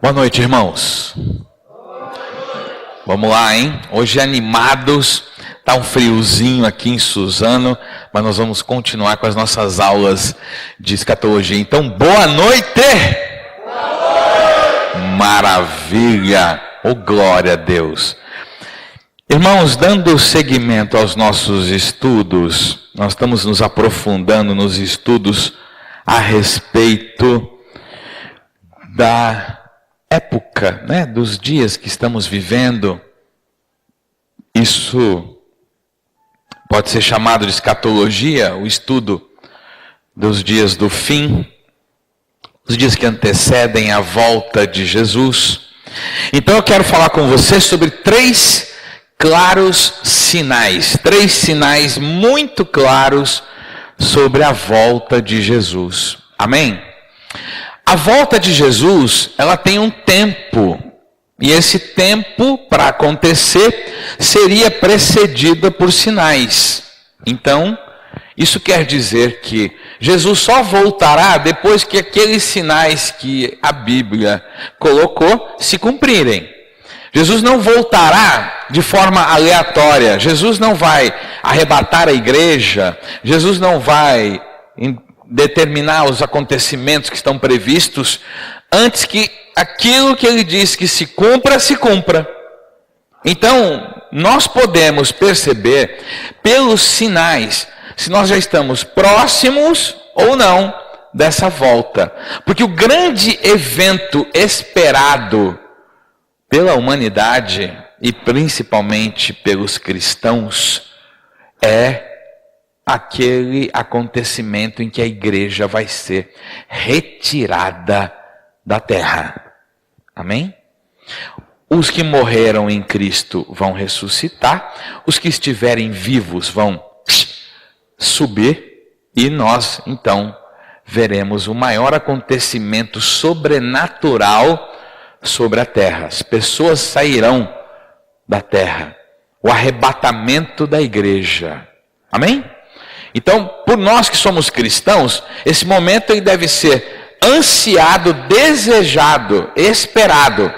Boa noite, irmãos. Vamos lá, hein? Hoje animados, tá um friozinho aqui em Suzano, mas nós vamos continuar com as nossas aulas de escatologia. Então, boa noite! Boa noite! Maravilha! Oh, glória a Deus! Irmãos, dando seguimento aos nossos estudos, nós estamos nos aprofundando nos estudos a respeito da época, né, dos dias que estamos vivendo. Isso pode ser chamado de escatologia, o estudo dos dias do fim, os dias que antecedem a volta de Jesus. Então eu quero falar com você sobre três sinais muito claros sobre a volta de Jesus. Amém? A volta de Jesus, ela tem um tempo, e esse tempo para acontecer seria precedida por sinais. Então, isso quer dizer que Jesus só voltará depois que aqueles sinais que a Bíblia colocou se cumprirem. Jesus não voltará de forma aleatória, Jesus não vai arrebatar a igreja, Jesus não vai determinar os acontecimentos que estão previstos antes que aquilo que ele diz que se cumpra, se cumpra. Então, nós podemos perceber pelos sinais se nós já estamos próximos ou não dessa volta. Porque o grande evento esperado pela humanidade e principalmente pelos cristãos é aquele acontecimento em que a igreja vai ser retirada da terra. Amém? Os que morreram em Cristo vão ressuscitar, os que estiverem vivos vão subir, e nós, então, veremos o maior acontecimento sobrenatural sobre a terra. As pessoas sairão da terra. O arrebatamento da igreja. Amém? Então, por nós que somos cristãos, esse momento ele deve ser ansiado, desejado, esperado.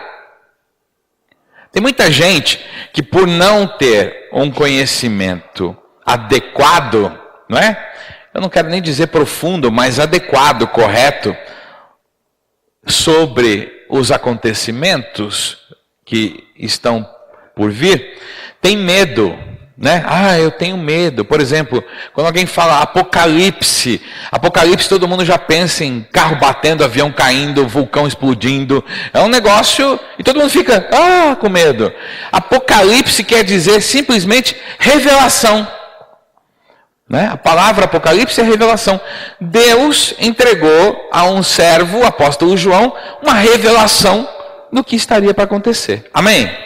Tem muita gente que por não ter um conhecimento adequado, não é? Eu não quero nem dizer profundo, mas adequado, correto, sobre os acontecimentos que estão por vir, tem medo. Né? Eu tenho medo. Por exemplo, quando alguém fala Apocalipse, todo mundo já pensa em carro batendo, avião caindo, vulcão explodindo. É um negócio e todo mundo fica com medo. Apocalipse quer dizer simplesmente revelação. Né? A palavra Apocalipse é revelação. Deus entregou a um servo, o apóstolo João, uma revelação do que estaria para acontecer. Amém?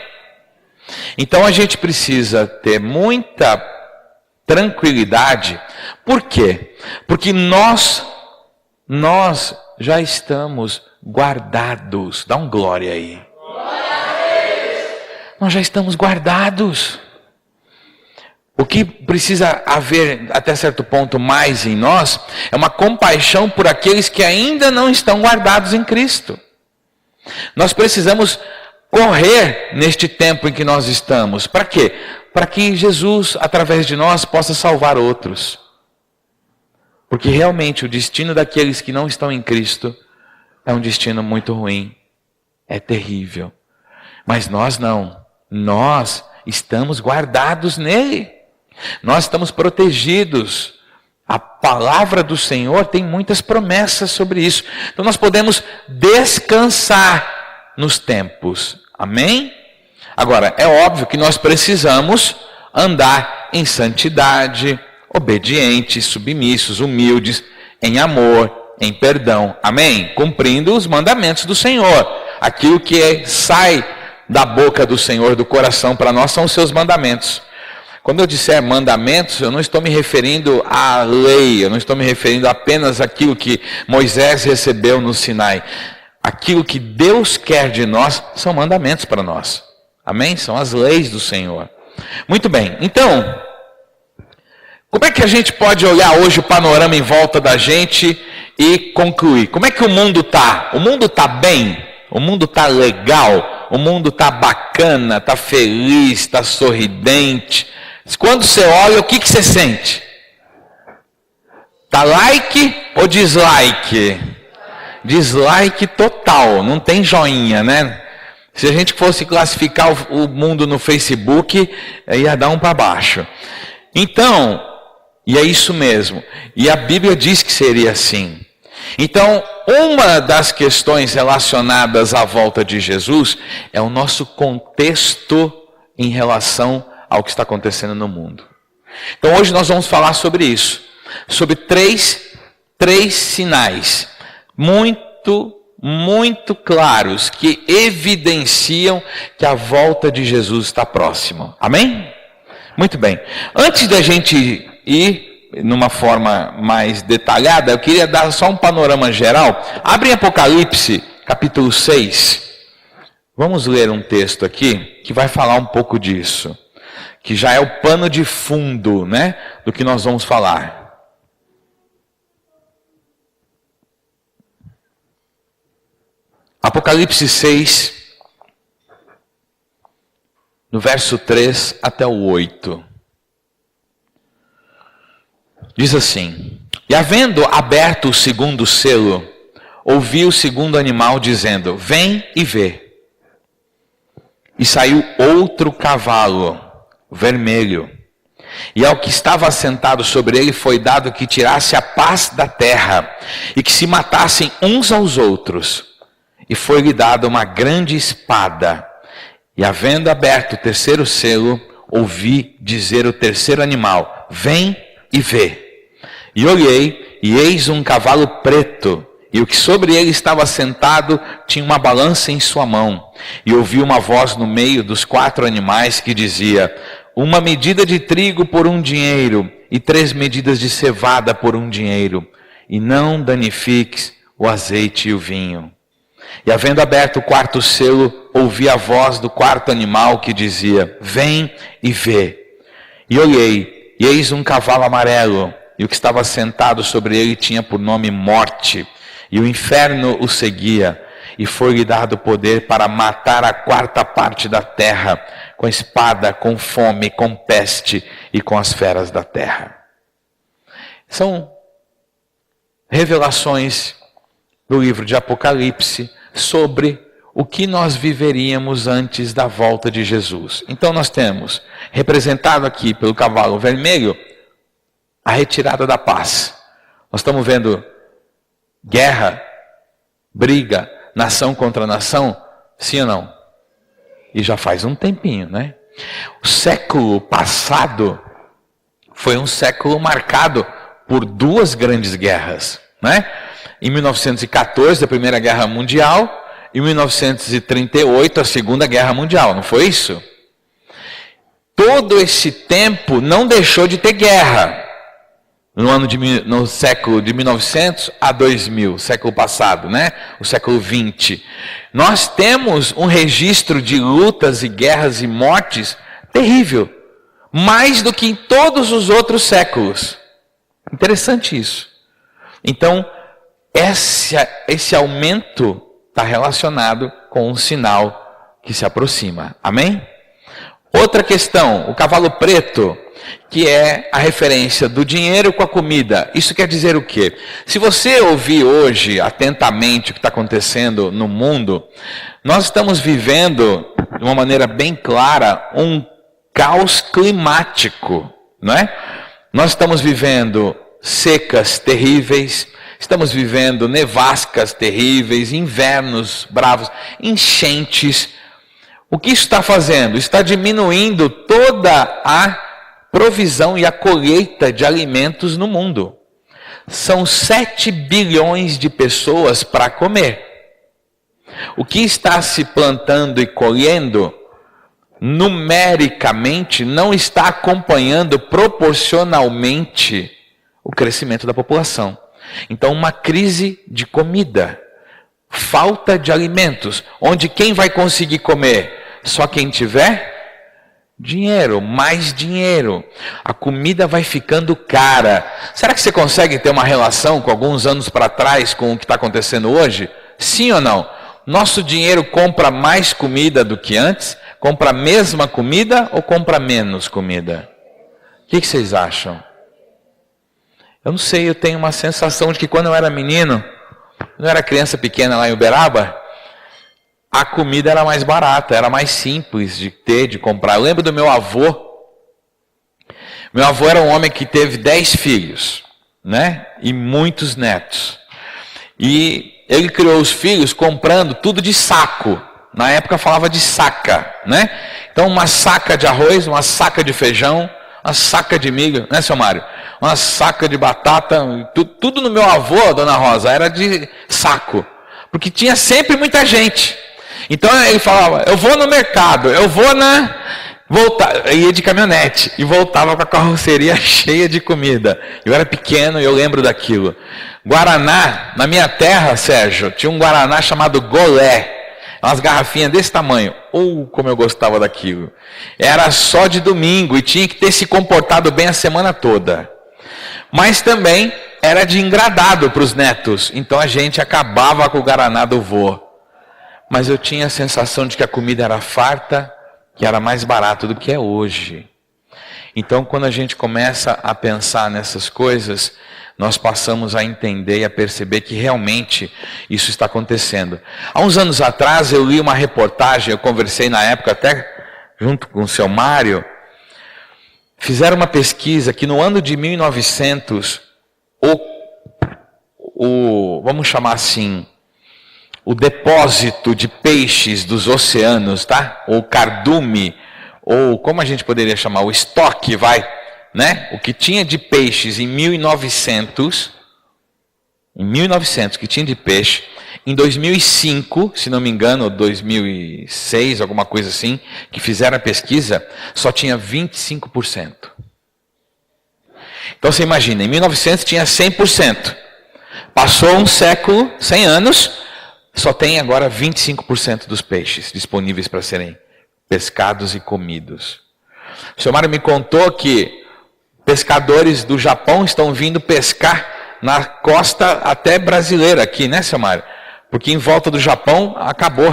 Então a gente precisa ter muita tranquilidade. Por quê? Porque nós já estamos guardados. Dá um glória aí. Nós já estamos guardados. O que precisa haver até certo ponto mais em nós é uma compaixão por aqueles que ainda não estão guardados em Cristo. Nós precisamos correr neste tempo em que nós estamos. Para quê? Para que Jesus, através de nós, possa salvar outros. Porque realmente o destino daqueles que não estão em Cristo é um destino muito ruim. É terrível. Mas nós não. Nós estamos guardados nele. Nós estamos protegidos. A palavra do Senhor tem muitas promessas sobre isso. Então nós podemos descansar nos tempos. Amém? Agora, é óbvio que nós precisamos andar em santidade, obedientes, submissos, humildes, em amor, em perdão. Amém? Cumprindo os mandamentos do Senhor. Aquilo que sai da boca do Senhor, do coração para nós, são os seus mandamentos. Quando eu disser mandamentos, eu não estou me referindo à lei, eu não estou me referindo apenas àquilo que Moisés recebeu no Sinai. Aquilo que Deus quer de nós são mandamentos para nós. Amém? São as leis do Senhor. Muito bem. Então, como é que a gente pode olhar hoje o panorama em volta da gente e concluir? Como é que o mundo está? O mundo está bem? O mundo está legal, o mundo está bacana, está feliz, está sorridente. Quando você olha, o que você sente? Tá like ou dislike? Dislike total, não tem joinha, né? Se a gente fosse classificar o mundo no Facebook, ia dar um para baixo. Então, e é isso mesmo. E a Bíblia diz que seria assim. Então, uma das questões relacionadas à volta de Jesus é o nosso contexto em relação ao que está acontecendo no mundo. Então, hoje nós vamos falar sobre isso. Sobre três sinais muito claros que evidenciam que a volta de Jesus está próxima. Amém? Muito bem. Antes da gente ir numa forma mais detalhada, eu queria dar só um panorama geral. Abre em Apocalipse, capítulo 6. Vamos ler um texto aqui que vai falar um pouco disso, que já é o pano de fundo, né, do que nós vamos falar. Apocalipse 6, no verso 3 até o 8. Diz assim: E havendo aberto o segundo selo, ouvi o segundo animal dizendo: Vem e vê. E saiu outro cavalo, vermelho. E ao que estava assentado sobre ele foi dado que tirasse a paz da terra, e que se matassem uns aos outros. E foi-lhe dada uma grande espada. E havendo aberto o terceiro selo, ouvi dizer o terceiro animal: Vem e vê. E olhei, e eis um cavalo preto, e o que sobre ele estava sentado tinha uma balança em sua mão. E ouvi uma voz no meio dos 4 animais que dizia: Uma medida de trigo por 1 dinheiro, e 3 medidas de cevada por 1 dinheiro, e não danifiques o azeite e o vinho. E havendo aberto o 4º selo, ouvi a voz do 4º animal que dizia: Vem e vê. E olhei, e eis um cavalo amarelo, e o que estava sentado sobre ele tinha por nome Morte, e o inferno o seguia, e foi-lhe dado poder para matar a 4ª parte da terra, com espada, com fome, com peste e com as feras da terra. São revelações do livro de Apocalipse sobre o que nós viveríamos antes da volta de Jesus. Então nós temos, representado aqui pelo cavalo vermelho, a retirada da paz. Nós estamos vendo guerra, briga, nação contra nação, sim ou não? E já faz um tempinho, né? O século passado foi um século marcado por 2 grandes guerras, né? Em 1914, a Primeira Guerra Mundial, em 1938, a Segunda Guerra Mundial, não foi isso? Todo esse tempo não deixou de ter guerra. No século de 1900 a 2000, século passado, né? O século 20. Nós temos um registro de lutas e guerras e mortes terrível. Mais do que em todos os outros séculos. Interessante isso. Então, esse aumento está relacionado com um sinal que se aproxima. Amém? Outra questão, o cavalo preto, que é a referência do dinheiro com a comida. Isso quer dizer o quê? Se você ouvir hoje atentamente o que está acontecendo no mundo, nós estamos vivendo, de uma maneira bem clara, um caos climático, não é? Nós estamos vivendo secas terríveis, estamos vivendo nevascas terríveis, invernos bravos, enchentes. O que isso está fazendo? Está diminuindo toda a provisão e a colheita de alimentos no mundo. São 7 bilhões de pessoas para comer. O que está se plantando e colhendo, numericamente, não está acompanhando proporcionalmente o crescimento da população. Então, uma crise de comida, falta de alimentos, onde quem vai conseguir comer? Só quem tiver dinheiro, mais dinheiro. A comida vai ficando cara. Será que você consegue ter uma relação com alguns anos para trás com o que está acontecendo hoje? Sim ou não? Nosso dinheiro compra mais comida do que antes? Compra a mesma comida ou compra menos comida? O que vocês acham? Eu não sei, eu tenho uma sensação de que quando eu era menino, quando eu era criança pequena lá em Uberaba, a comida era mais barata, era mais simples de ter, de comprar. Eu lembro do meu avô. Meu avô era um homem que teve 10 filhos, né? E muitos netos. E ele criou os filhos comprando tudo de saco. Na época falava de saca, né? Então uma saca de arroz, uma saca de feijão, uma saca de milho, né, seu Mário? Uma saca de batata, tudo no meu avô, dona Rosa, era de saco. Porque tinha sempre muita gente. Então ele falava, eu vou no mercado, eu vou ia de caminhonete e voltava com a carroceria cheia de comida. Eu era pequeno e eu lembro daquilo. Guaraná, na minha terra, Sérgio, tinha um Guaraná chamado Golé. Umas garrafinhas desse tamanho. Como eu gostava daquilo. Era só de domingo e tinha que ter se comportado bem a semana toda. Mas também era de engradado para os netos. Então a gente acabava com o Guaraná do vô. Mas eu tinha a sensação de que a comida era farta, que era mais barato do que é hoje. Então, quando a gente começa a pensar nessas coisas, nós passamos a entender e a perceber que realmente isso está acontecendo. Há uns anos atrás, eu li uma reportagem, eu conversei na época até junto com o seu Mário, fizeram uma pesquisa que no ano de 1900, vamos chamar assim, o depósito de peixes dos oceanos, tá? Ou cardume, ou como a gente poderia chamar, o estoque, né? O que tinha de peixes em 1900, que tinha de peixe, em 2005, se não me engano, ou 2006, alguma coisa assim, que fizeram a pesquisa, só tinha 25%. Então você imagina, em 1900 tinha 100%. Passou um século, 100 anos, só tem agora 25% dos peixes disponíveis para serem pescados e comidos. O senhor Mário me contou que pescadores do Japão estão vindo pescar na costa até brasileira aqui, né, seu Mário? Porque em volta do Japão acabou.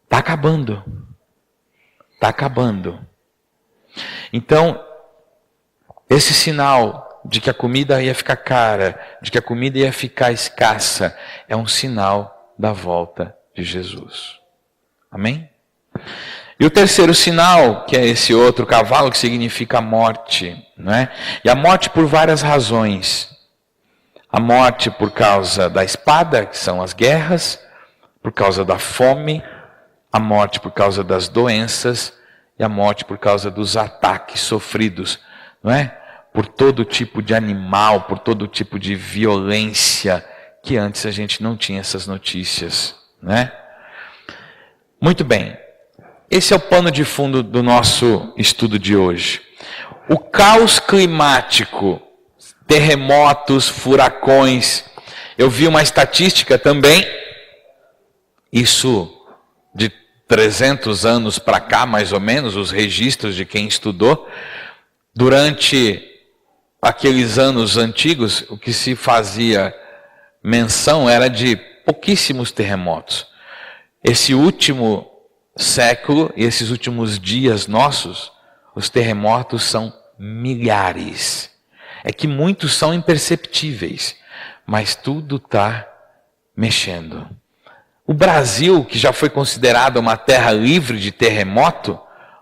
Está acabando. Está acabando. Então, esse sinal de que a comida ia ficar cara, de que a comida ia ficar escassa, é um sinal da volta de Jesus. Amém? E o terceiro sinal, que é esse outro cavalo, que significa a morte, né? E a morte por várias razões. A morte por causa da espada, que são as guerras, por causa da fome, a morte por causa das doenças e a morte por causa dos ataques sofridos, não é? Por todo tipo de animal, por todo tipo de violência, que antes a gente não tinha essas notícias, né? Muito bem. Esse é o pano de fundo do nosso estudo de hoje. O caos climático, terremotos, furacões. Eu vi uma estatística também, isso de 300 anos para cá, mais ou menos, os registros de quem estudou. Durante aqueles anos antigos, o que se fazia menção era de pouquíssimos terremotos. Esse último século e esses últimos dias nossos, os terremotos são milhares. É que muitos são imperceptíveis, mas tudo está mexendo. O Brasil, que já foi considerado uma terra livre de terremoto,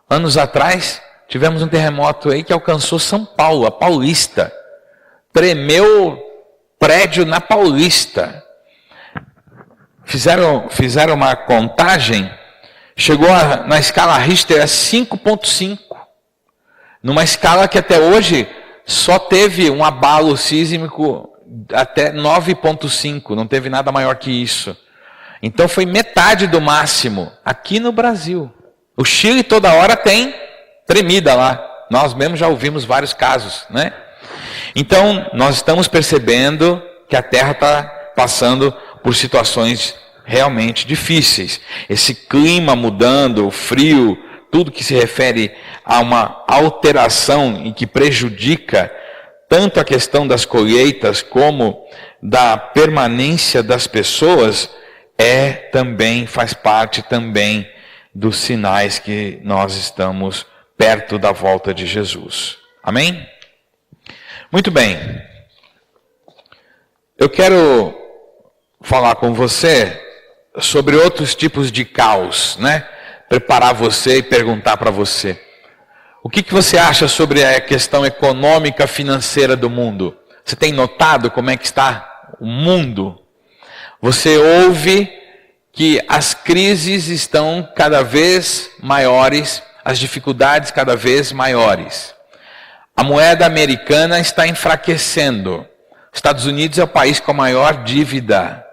anos atrás tivemos um terremoto aí que alcançou São Paulo, a Paulista. Tremeu prédio na Paulista. Fizeram uma contagem, chegou na escala Richter a 5,5. Numa escala que até hoje só teve um abalo sísmico até 9,5. Não teve nada maior que isso. Então foi metade do máximo aqui no Brasil. O Chile toda hora tem tremida lá. Nós mesmos já ouvimos vários casos, né? Então nós estamos percebendo que a Terra está passando por situações realmente difíceis. Esse clima mudando, o frio, tudo que se refere a uma alteração em que prejudica tanto a questão das colheitas como da permanência das pessoas, faz parte também dos sinais que nós estamos perto da volta de Jesus. Amém? Muito bem. Eu quero falar com você sobre outros tipos de caos, né? Preparar você e perguntar para você. O que você acha sobre a questão econômica, financeira do mundo? Você tem notado como é que está o mundo? Você ouve que as crises estão cada vez maiores, as dificuldades cada vez maiores. A moeda americana está enfraquecendo. Estados Unidos é o país com a maior dívida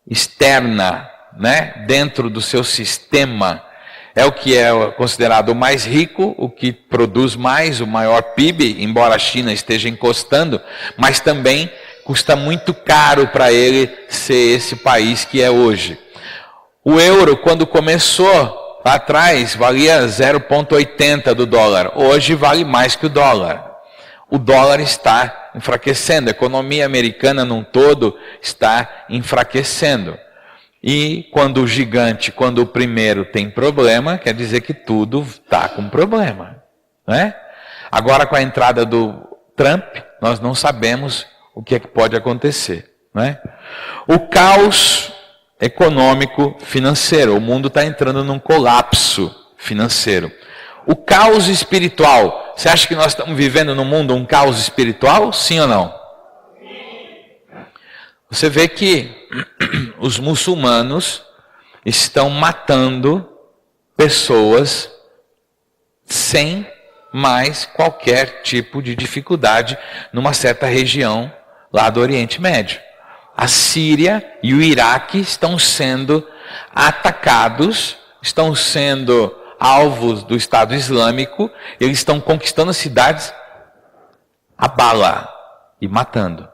externa, né, dentro do seu sistema. É o que é considerado o mais rico, o que produz mais, o maior PIB, embora a China esteja encostando, mas também custa muito caro para ele ser esse país que é hoje. O euro, quando começou lá atrás, valia 0,80 do dólar. Hoje vale mais que o dólar. O dólar está enfraquecendo, a economia americana num todo está enfraquecendo. E quando o primeiro tem problema, quer dizer que tudo está com problema, né? Agora com a entrada do Trump, nós não sabemos o que é que pode acontecer, né? O caos econômico financeiro, o mundo está entrando num colapso financeiro. O caos espiritual, você acha que nós estamos vivendo no mundo um caos espiritual? Sim ou não? Você vê que os muçulmanos estão matando pessoas sem mais qualquer tipo de dificuldade numa certa região lá do Oriente Médio. A Síria e o Iraque estão sendo atacados, estão sendo alvos do Estado Islâmico, eles estão conquistando as cidades a bala e matando.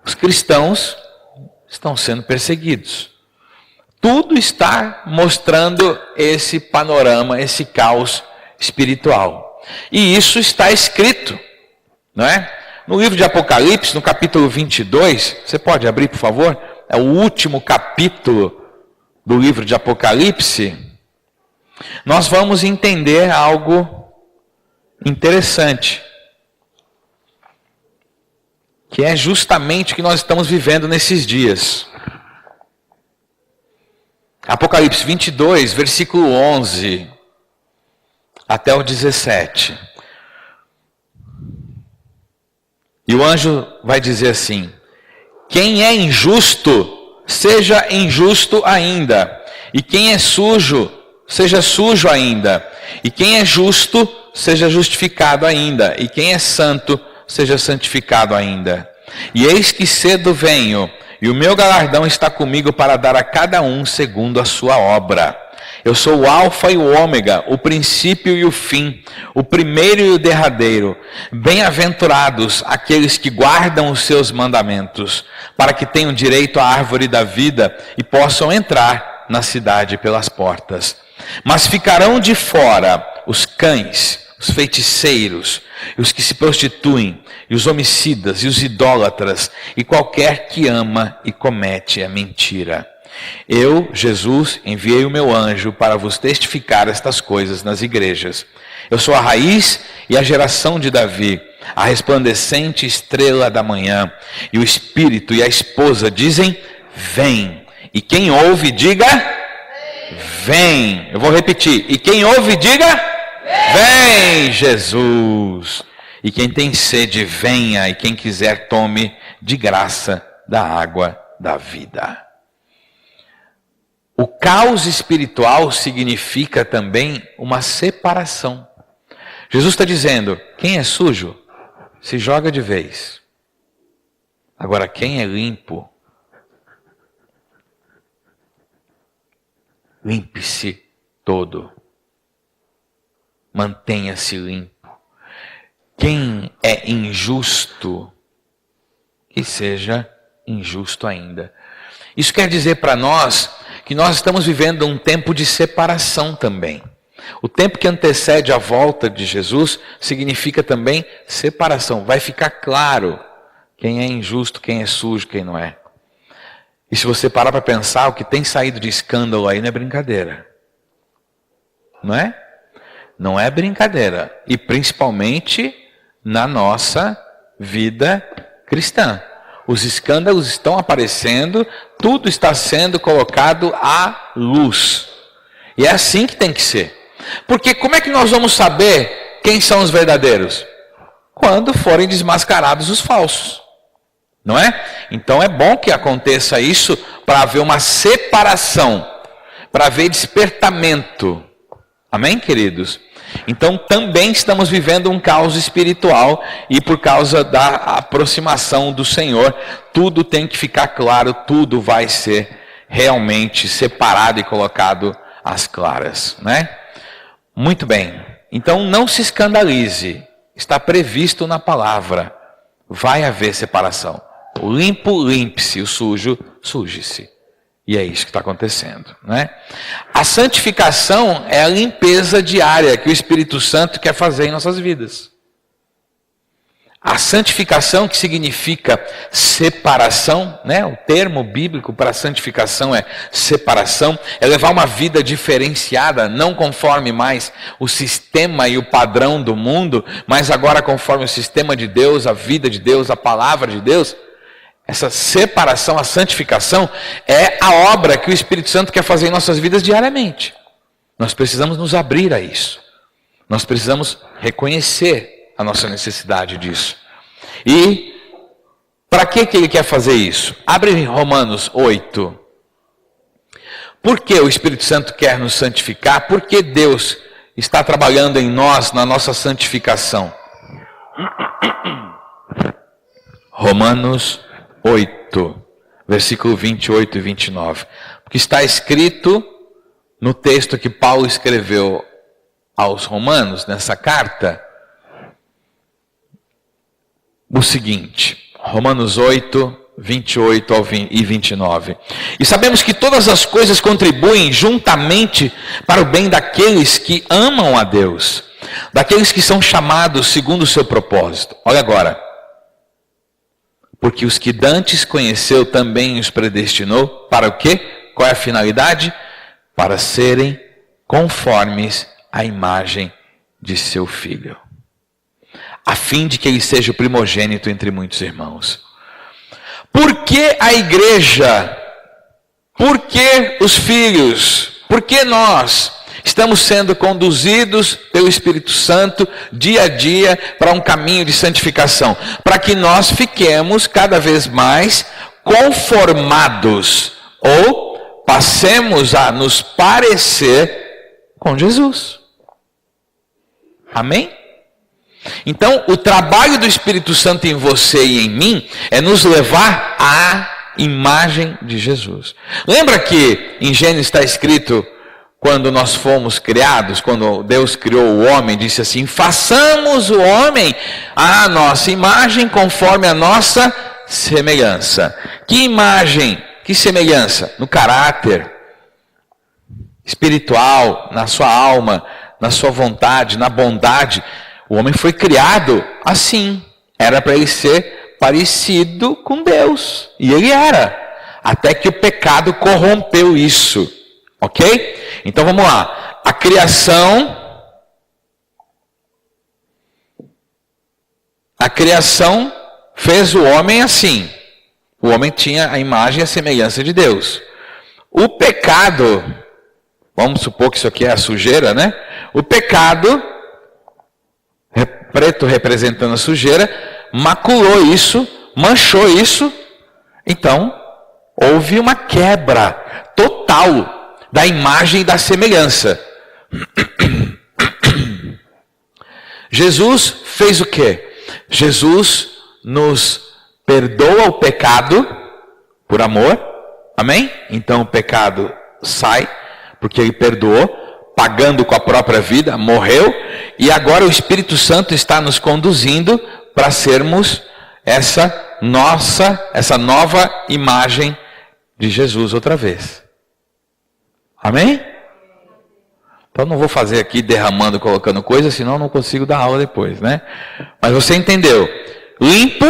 Os cristãos estão sendo perseguidos. Tudo está mostrando esse panorama, esse caos espiritual. E isso está escrito, não é? No livro de Apocalipse, no capítulo 22, você pode abrir, por favor? É o último capítulo do livro de Apocalipse. Nós vamos entender algo interessante, que é justamente o que nós estamos vivendo nesses dias. Apocalipse 22, versículo 11 até o 17. E o anjo vai dizer assim: quem é injusto, seja injusto ainda. E quem é sujo, seja sujo ainda. E quem é justo, seja justificado ainda. E quem é santo, seja santificado ainda. E eis que cedo venho, e o meu galardão está comigo para dar a cada um segundo a sua obra. Eu sou o Alfa e o Ômega, o princípio e o fim, o primeiro e o derradeiro. Bem-aventurados aqueles que guardam os seus mandamentos, para que tenham direito à árvore da vida e possam entrar na cidade pelas portas. Mas ficarão de fora os cães, os feiticeiros, os que se prostituem, e os homicidas, e os idólatras, e qualquer que ama e comete a mentira. Eu, Jesus, enviei o meu anjo para vos testificar estas coisas nas igrejas. Eu sou a raiz e a geração de Davi, a resplandecente estrela da manhã. E o Espírito e a esposa dizem: vem. E quem ouve, diga: vem. Eu vou repetir. E quem ouve, diga: vem, Jesus. E quem tem sede, venha. E quem quiser, tome de graça da água da vida. O caos espiritual significa também uma separação. Jesus está dizendo: quem é sujo, se joga de vez. Agora, quem é limpo, limpe-se todo. Mantenha-se limpo. Quem é injusto, que seja injusto ainda. Isso quer dizer para nós que nós estamos vivendo um tempo de separação também. O tempo que antecede a volta de Jesus significa também separação. Vai ficar claro quem é injusto, quem é sujo, quem não é. E se você parar para pensar, o que tem saído de escândalo aí não é brincadeira. Não é? Não é brincadeira. E principalmente na nossa vida cristã. Os escândalos estão aparecendo, tudo está sendo colocado à luz. E é assim que tem que ser. Porque como é que nós vamos saber quem são os verdadeiros? Quando forem desmascarados os falsos. Não é? Então é bom que aconteça isso para haver uma separação, para haver despertamento. Amém, queridos? Então também estamos vivendo um caos espiritual e por causa da aproximação do Senhor, tudo tem que ficar claro, tudo vai ser realmente separado e colocado às claras, né? Muito bem. Então não se escandalize, está previsto na palavra, vai haver separação. O limpo, limpe-se, o sujo, suje-se. E é isso que está acontecendo, né? A santificação é a limpeza diária que o Espírito Santo quer fazer em nossas vidas. A santificação, que significa separação, né? O termo bíblico para santificação é separação, é levar uma vida diferenciada, não conforme mais o sistema e o padrão do mundo, mas agora conforme o sistema de Deus, a vida de Deus, a palavra de Deus. Essa separação, a santificação, é a obra que o Espírito Santo quer fazer em nossas vidas diariamente. Nós precisamos nos abrir a isso. Nós precisamos reconhecer a nossa necessidade disso. E para que ele quer fazer isso? Abre Romanos 8. Por que o Espírito Santo quer nos santificar? Por que Deus está trabalhando em nós, na nossa santificação? Romanos 8, versículo 28 e 29. Porque está escrito no texto que Paulo escreveu aos Romanos, nessa carta, o seguinte, Romanos 8, 28 e 29. E sabemos que todas as coisas contribuem juntamente para o bem daqueles que amam a Deus, daqueles que são chamados segundo o seu propósito. Olha agora. Porque os que dantes conheceu também os predestinou, para o quê? Qual é a finalidade? Para serem conformes à imagem de seu Filho, a fim de que ele seja o primogênito entre muitos irmãos. Por que a igreja? Por que os filhos? Por que nós estamos sendo conduzidos pelo Espírito Santo dia a dia para um caminho de santificação? Para que nós fiquemos cada vez mais conformados ou passemos a nos parecer com Jesus. Amém? Então, o trabalho do Espírito Santo em você e em mim é nos levar à imagem de Jesus. Lembra que em Gênesis está escrito, quando nós fomos criados, quando Deus criou o homem, disse assim, façamos o homem à nossa imagem conforme a nossa semelhança. Que imagem, que semelhança? No caráter espiritual, na sua alma, na sua vontade, na bondade. O homem foi criado assim, era para ele ser parecido com Deus, e ele era, até que o pecado corrompeu isso, ok? Então vamos lá, a criação fez o homem assim, o homem tinha a imagem e a semelhança de Deus. O pecado, vamos supor que isso aqui é a sujeira, né? O pecado, preto representando a sujeira, maculou isso, manchou isso, então houve uma quebra total da imagem e da semelhança. Jesus fez o quê? Jesus nos perdoa o pecado por amor, amém? Então o pecado sai, porque ele perdoou, pagando com a própria vida, morreu, e agora o Espírito Santo está nos conduzindo para sermos essa nova imagem de Jesus outra vez. Amém? Então não vou fazer aqui derramando, colocando coisas, senão não consigo dar aula depois, né? Mas você entendeu? Limpo,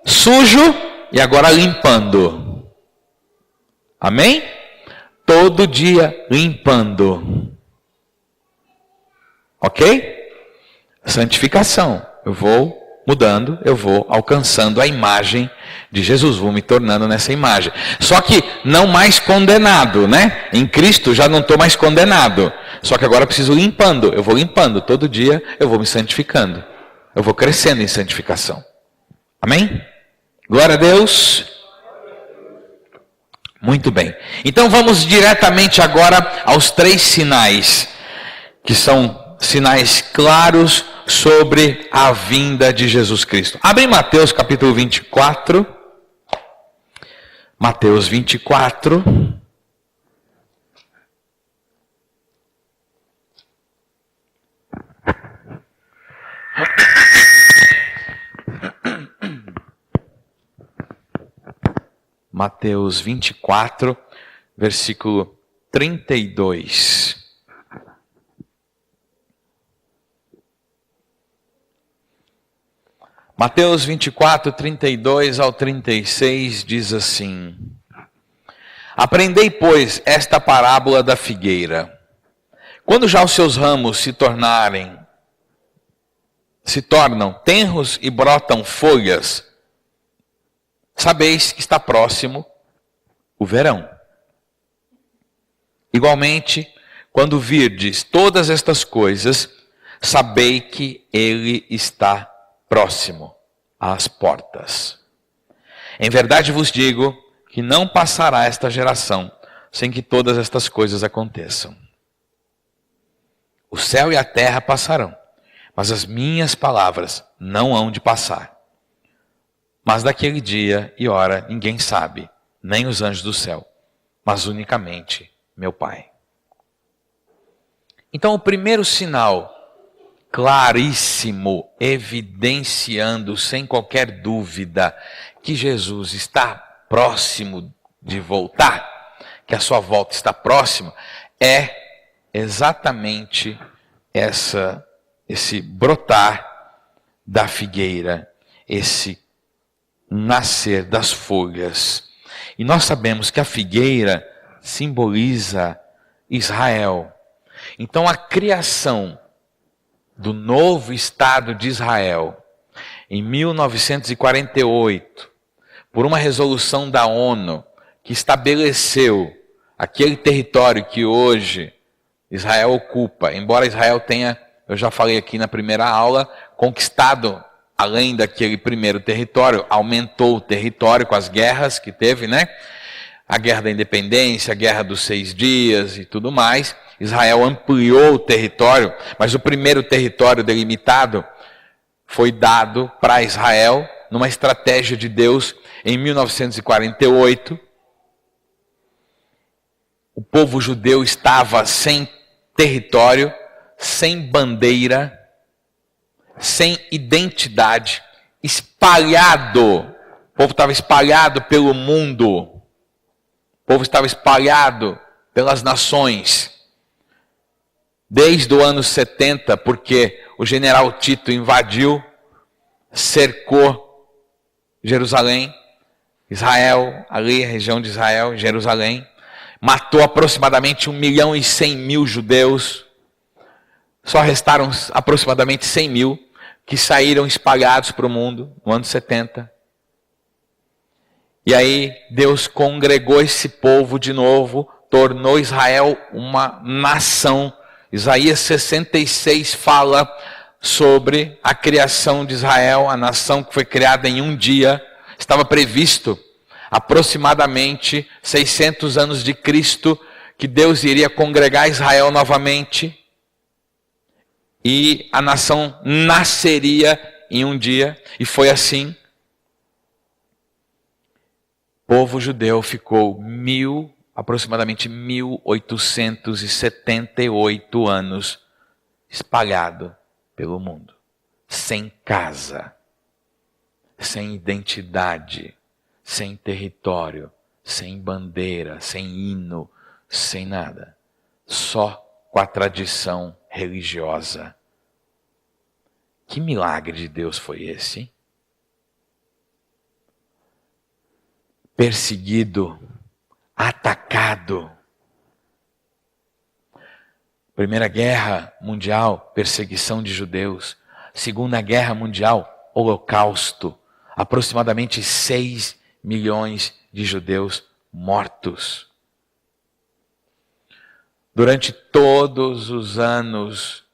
sujo e agora limpando. Amém? Todo dia limpando. Ok? Santificação. Eu vou mudando, eu vou alcançando a imagem de Jesus, vou me tornando nessa imagem. Só que não mais condenado, né? Em Cristo já não estou mais condenado. Só que agora eu preciso limpando. Eu vou limpando. Todo dia eu vou me santificando. Eu vou crescendo em santificação. Amém? Glória a Deus. Muito bem. Então vamos diretamente agora aos 3 sinais, que são sinais claros sobre a vinda de Jesus Cristo. Abre Mateus capítulo 24. Mateus 24. Mateus 24, versículo 32. Mateus 24, 32 ao 36 diz assim: Aprendei, pois, esta parábola da figueira. Quando já os seus ramos se tornam tenros e brotam folhas, sabeis que está próximo o verão. Igualmente, quando virdes todas estas coisas, sabei que ele está próximo às portas. Em verdade vos digo que não passará esta geração sem que todas estas coisas aconteçam. O céu e a terra passarão, mas as minhas palavras não hão de passar. Mas daquele dia e hora ninguém sabe, nem os anjos do céu, mas unicamente meu Pai. Então o primeiro sinal claríssimo, evidenciando sem qualquer dúvida que Jesus está próximo de voltar, que a sua volta está próxima, é exatamente esse brotar da figueira, esse nascer das folhas. E nós sabemos que a figueira simboliza Israel. Então a criação do novo Estado de Israel, em 1948, por uma resolução da ONU, que estabeleceu aquele território que hoje Israel ocupa, embora Israel tenha, eu já falei aqui na primeira aula, conquistado, além daquele primeiro território, aumentou o território com as guerras que teve, né? A guerra da independência, a guerra dos 6 dias e tudo mais. Israel ampliou o território, mas o primeiro território delimitado foi dado para Israel numa estratégia de Deus em 1948. O povo judeu estava sem território, sem bandeira, sem identidade, espalhado. O povo estava espalhado pelo mundo. O povo estava espalhado pelas nações. Desde o ano 70, porque o general Tito invadiu, cercou Jerusalém, Israel, ali a região de Israel, Jerusalém, matou aproximadamente 1.100.000 judeus, só restaram aproximadamente 100.000 que saíram espalhados para o mundo no ano 70. E aí Deus congregou esse povo de novo, tornou Israel uma nação. Isaías 66 fala sobre a criação de Israel, a nação que foi criada em um dia. Estava previsto aproximadamente 600 anos de Cristo, que Deus iria congregar Israel novamente. E a nação nasceria em um dia, e foi assim. O povo judeu ficou aproximadamente 1878 anos espalhado pelo mundo, sem casa, sem identidade, sem território, sem bandeira, sem hino, sem nada, só com a tradição religiosa. Que milagre de Deus foi esse, hein? Perseguido, atacado. Primeira Guerra Mundial, perseguição de judeus. Segunda Guerra Mundial, Holocausto. Aproximadamente 6 milhões de judeus mortos. Durante todos os anos,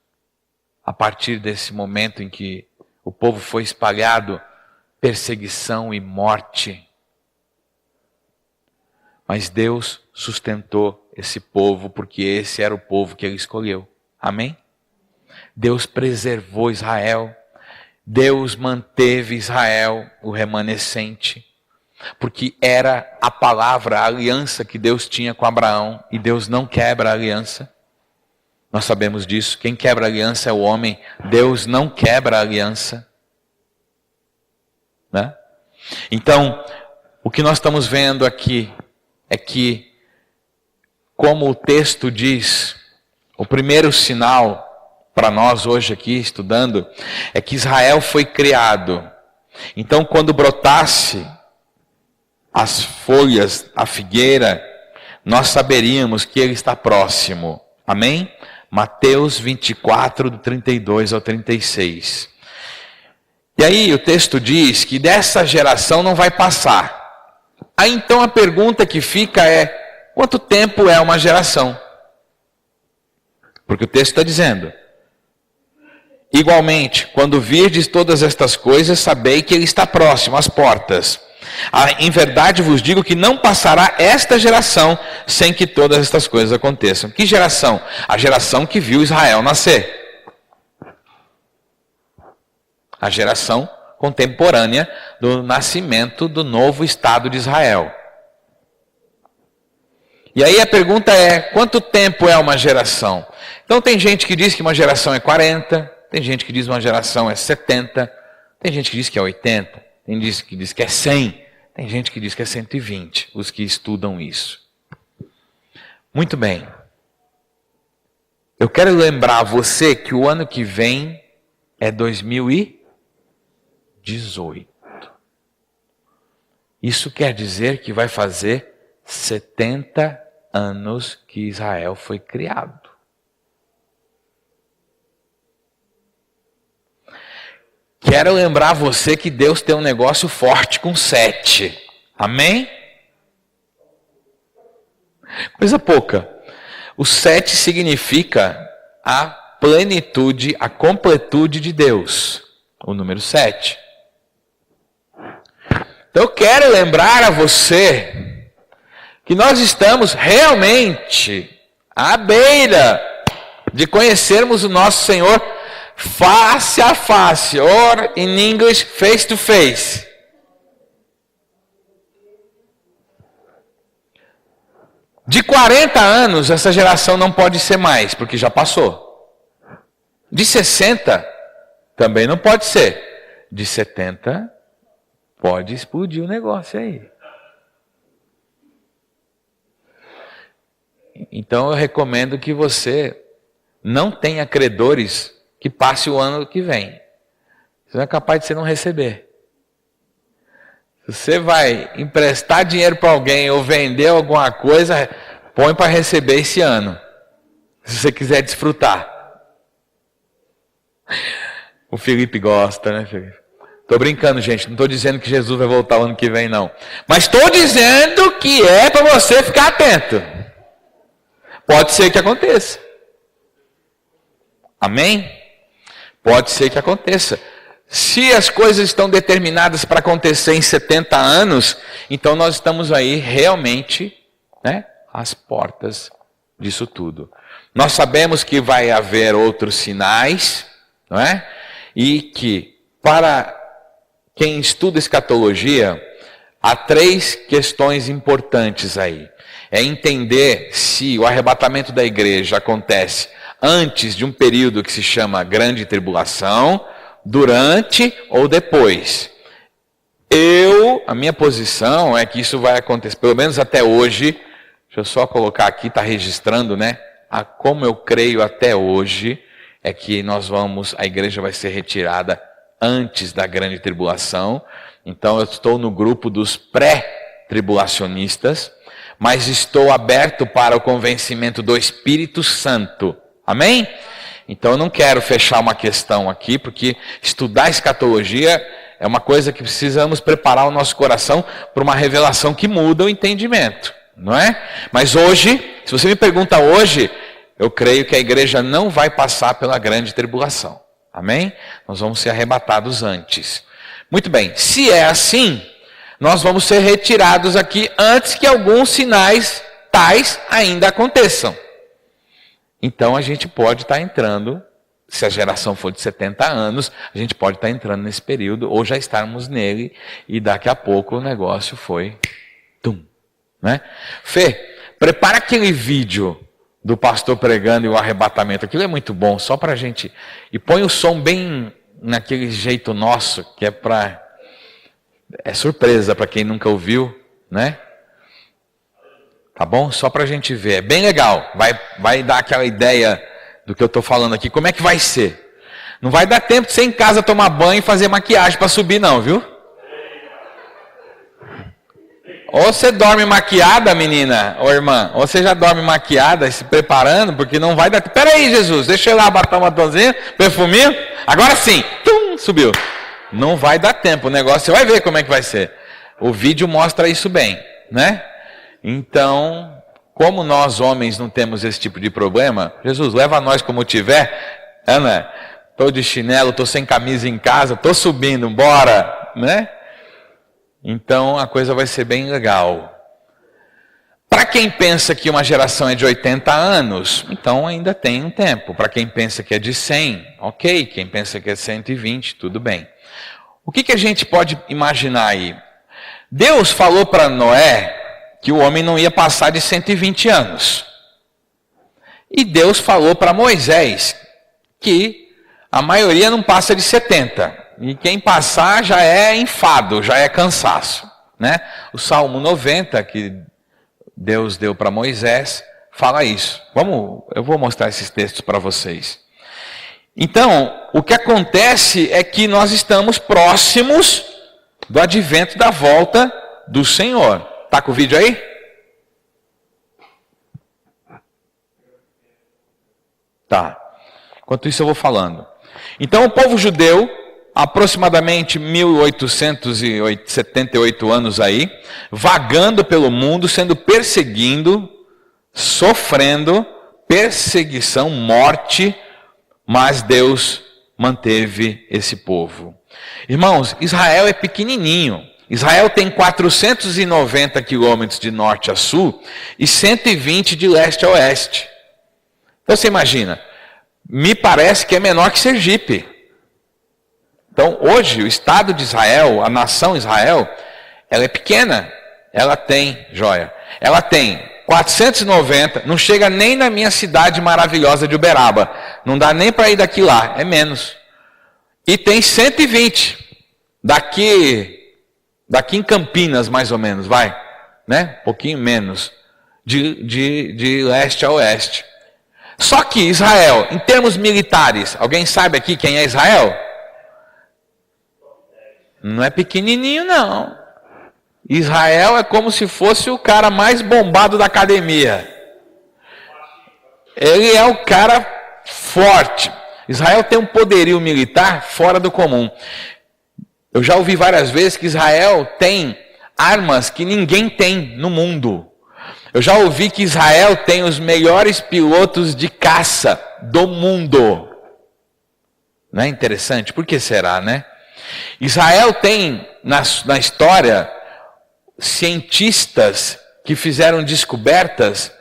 a partir desse momento em que o povo foi espalhado, perseguição e morte. Mas Deus sustentou esse povo, porque esse era o povo que ele escolheu. Amém? Deus preservou Israel. Deus manteve Israel, o remanescente. Porque era a palavra, a aliança que Deus tinha com Abraão. E Deus não quebra a aliança. Nós sabemos disso. Quem quebra a aliança é o homem. Deus não quebra a aliança. Né? Então, o que nós estamos vendo aqui é que, como o texto diz, o primeiro sinal para nós hoje aqui estudando é que Israel foi criado. Então, quando brotasse as folhas, a figueira, nós saberíamos que ele está próximo. Amém? Mateus 24, do 32 ao 36. E aí o texto diz que dessa geração não vai passar. Aí então a pergunta que fica é, quanto tempo é uma geração? Porque o texto está dizendo, igualmente, quando virdes todas estas coisas, sabei que ele está próximo às portas. Em verdade vos digo que não passará esta geração sem que todas estas coisas aconteçam. Que geração? A geração que viu Israel nascer. A geração contemporânea do nascimento do novo Estado de Israel. E aí a pergunta é, quanto tempo é uma geração? Então tem gente que diz que uma geração é 40, tem gente que diz que uma geração é 70, tem gente que diz que é 80, tem gente que diz que é 100, tem gente que diz que é 120, os que estudam isso. Muito bem. Eu quero lembrar a você que o ano que vem é 2018. Isso quer dizer que vai fazer 70 anos que Israel foi criado. Quero lembrar você que Deus tem um negócio forte com 7. Amém? Coisa pouca. O 7 significa a plenitude, a completude de Deus. O número 7. Então eu quero lembrar a você que nós estamos realmente à beira de conhecermos o nosso Senhor face a face, or in English, face to face. De 40 anos, essa geração não pode ser mais, porque já passou. De 60, também não pode ser. De 70, pode explodir o negócio aí. Então eu recomendo que você não tenha credores que passe o ano que vem. Você não é capaz de você não receber. Se você vai emprestar dinheiro para alguém ou vender alguma coisa, põe para receber esse ano. Se você quiser desfrutar. O Felipe gosta, né, Felipe? Estou brincando, gente. Não estou dizendo que Jesus vai voltar o ano que vem, não. Mas estou dizendo que é para você ficar atento. Pode ser que aconteça. Amém? Pode ser que aconteça. Se as coisas estão determinadas para acontecer em 70 anos, então nós estamos aí realmente, né, às portas disso tudo. Nós sabemos que vai haver outros sinais, não é? E que, para quem estuda escatologia, há 3 questões importantes aí. É entender se o arrebatamento da igreja acontece antes de um período que se chama Grande Tribulação, durante ou depois. A minha posição é que isso vai acontecer, pelo menos até hoje. Deixa eu só colocar aqui, está registrando, né? Como eu creio até hoje, é que a igreja vai ser retirada antes da Grande Tribulação. Então eu estou no grupo dos pré-tribulacionistas, mas estou aberto para o convencimento do Espírito Santo. Amém? Então eu não quero fechar uma questão aqui, porque estudar escatologia é uma coisa que precisamos preparar o nosso coração para uma revelação que muda o entendimento, não é? Mas hoje, se você me pergunta hoje, eu creio que a igreja não vai passar pela grande tribulação. Amém? Nós vamos ser arrebatados antes. Muito bem, se é assim, nós vamos ser retirados aqui antes que alguns sinais tais ainda aconteçam. Então a gente pode estar entrando, se a geração for de 70 anos, a gente pode estar entrando nesse período, ou já estarmos nele, e daqui a pouco o negócio foi... Tum, né? Fê, prepara aquele vídeo do pastor pregando e o arrebatamento. Aquilo é muito bom, só para a gente... E põe o som bem naquele jeito nosso, que é para... É surpresa para quem nunca ouviu, né? Tá bom? Só para a gente ver. É bem legal. Vai dar aquela ideia do que eu estou falando aqui. Como é que vai ser? Não vai dar tempo de você ir em casa tomar banho e fazer maquiagem para subir não, viu? Ou você dorme maquiada, menina ou irmã, ou você já dorme maquiada, se preparando, porque não vai dar tempo. Pera aí, Jesus, deixa eu ir lá bater uma tonzinha, perfuminho. Agora sim, tum, subiu. Não vai dar tempo o negócio, você vai ver como é que vai ser. O vídeo mostra isso bem, né? Então, como nós homens não temos esse tipo de problema, Jesus, leva nós como tiver. Ana, estou de chinelo, estou sem camisa em casa, estou subindo, bora, né? Então a coisa vai ser bem legal. Para quem pensa que uma geração é de 80 anos, então ainda tem um tempo. Para quem pensa que é de 100, ok. Quem pensa que é 120, tudo bem. O que a gente pode imaginar aí? Deus falou para Noé que o homem não ia passar de 120 anos. E Deus falou para Moisés que a maioria não passa de 70. E quem passar já é enfado, já é cansaço, né? O Salmo 90, que Deus deu para Moisés, fala isso. Eu vou mostrar esses textos para vocês. Então, o que acontece é que nós estamos próximos do advento da volta do Senhor. Tá com o vídeo aí? Tá. Enquanto isso eu vou falando. Então o povo judeu, aproximadamente 1878 anos aí, vagando pelo mundo, sendo perseguido, sofrendo perseguição, morte, mas Deus manteve esse povo. Irmãos, Israel é pequenininho. Israel tem 490 quilômetros de norte a sul e 120 de leste a oeste. Então você imagina, me parece que é menor que Sergipe. Então hoje o Estado de Israel, a nação Israel, ela é pequena. Ela tem 490, não chega nem na minha cidade maravilhosa de Uberaba. Não dá nem para ir daqui lá, é menos. E tem 120, daqui em Campinas mais ou menos, vai, né? Um pouquinho menos, de leste a oeste. Só que Israel, em termos militares, alguém sabe aqui quem é Israel? Não é pequenininho não. Israel é como se fosse o cara mais bombado da academia. Ele é o cara forte. Israel tem um poderio militar fora do comum. Eu já ouvi várias vezes que Israel tem armas que ninguém tem no mundo. Eu já ouvi que Israel tem os melhores pilotos de caça do mundo. Não é interessante? Por que será, né? Israel tem na história cientistas que fizeram descobertas,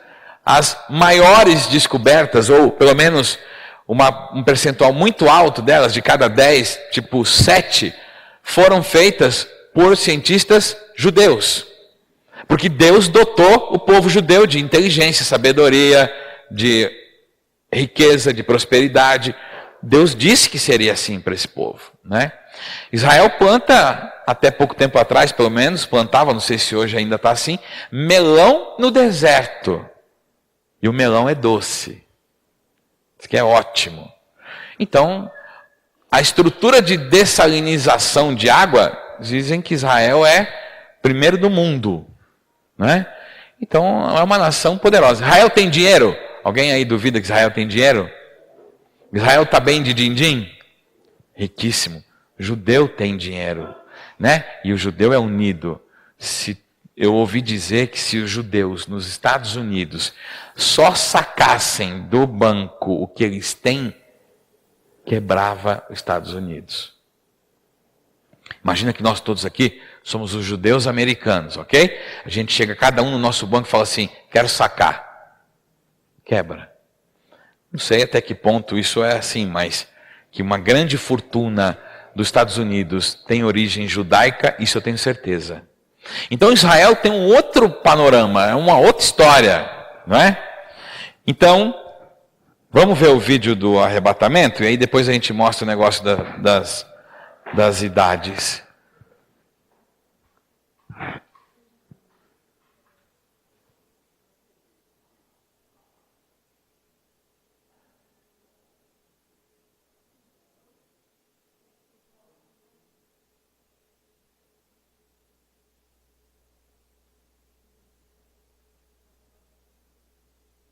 as maiores descobertas, ou pelo menos um percentual muito alto delas, de cada 10, tipo 7, foram feitas por cientistas judeus. Porque Deus dotou o povo judeu de inteligência, sabedoria, de riqueza, de prosperidade. Deus disse que seria assim para esse povo, né? Israel planta, até pouco tempo atrás pelo menos, plantava, não sei se hoje ainda está assim, melão no deserto. E o melão é doce. Isso que é ótimo. Então, a estrutura de dessalinização de água, dizem que Israel é primeiro do mundo, né? Então é uma nação poderosa. Israel tem dinheiro? Alguém aí duvida que Israel tem dinheiro? Israel está bem de din-din? Riquíssimo. O judeu tem dinheiro, né? E o judeu é unido. Eu ouvi dizer que se os judeus nos Estados Unidos só sacassem do banco o que eles têm, quebrava os Estados Unidos. Imagina que nós todos aqui somos os judeus americanos, ok? A gente chega, cada um no nosso banco e fala assim, quero sacar. Quebra. Não sei até que ponto isso é assim, mas que uma grande fortuna dos Estados Unidos tem origem judaica, isso eu tenho certeza. Então Israel tem um outro panorama, é uma outra história, não é? Então, vamos ver o vídeo do arrebatamento e aí depois a gente mostra o negócio das idades.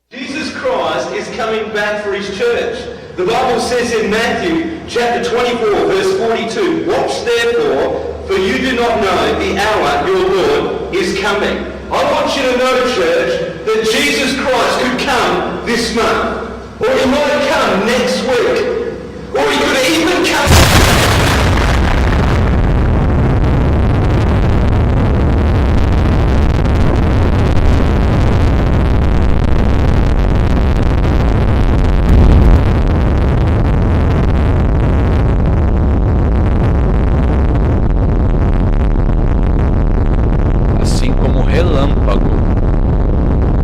Jesus Christ is coming back for his church. The Bible says in Matthew chapter 24 verse 42, watch therefore, for you do not know the hour your Lord is coming. I want you to know, church, that Jesus Christ could come this month, or he might come next week, or he could even come...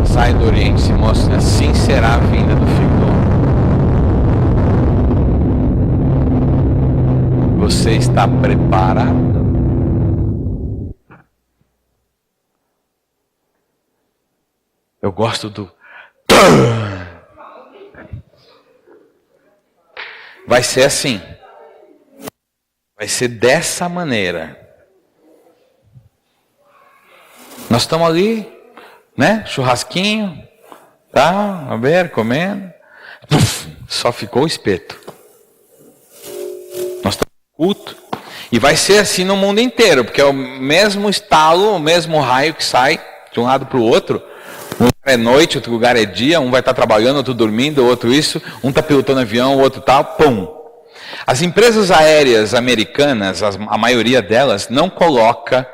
Sai do Oriente e se mostra, assim será a vinda do Filho do Homem. Você está preparado? Eu gosto do... Vai ser assim. Vai ser dessa maneira. Nós estamos ali, né? Churrasquinho, tá? A ver, comendo. Só ficou o espeto. Nós estamos no culto. E vai ser assim no mundo inteiro, porque é o mesmo estalo, o mesmo raio que sai de um lado para o outro. Um lugar é noite, outro lugar é dia, um vai estar trabalhando, outro dormindo, outro isso, um está pilotando avião, o outro tal, pum. As empresas aéreas americanas, a maioria delas, não coloca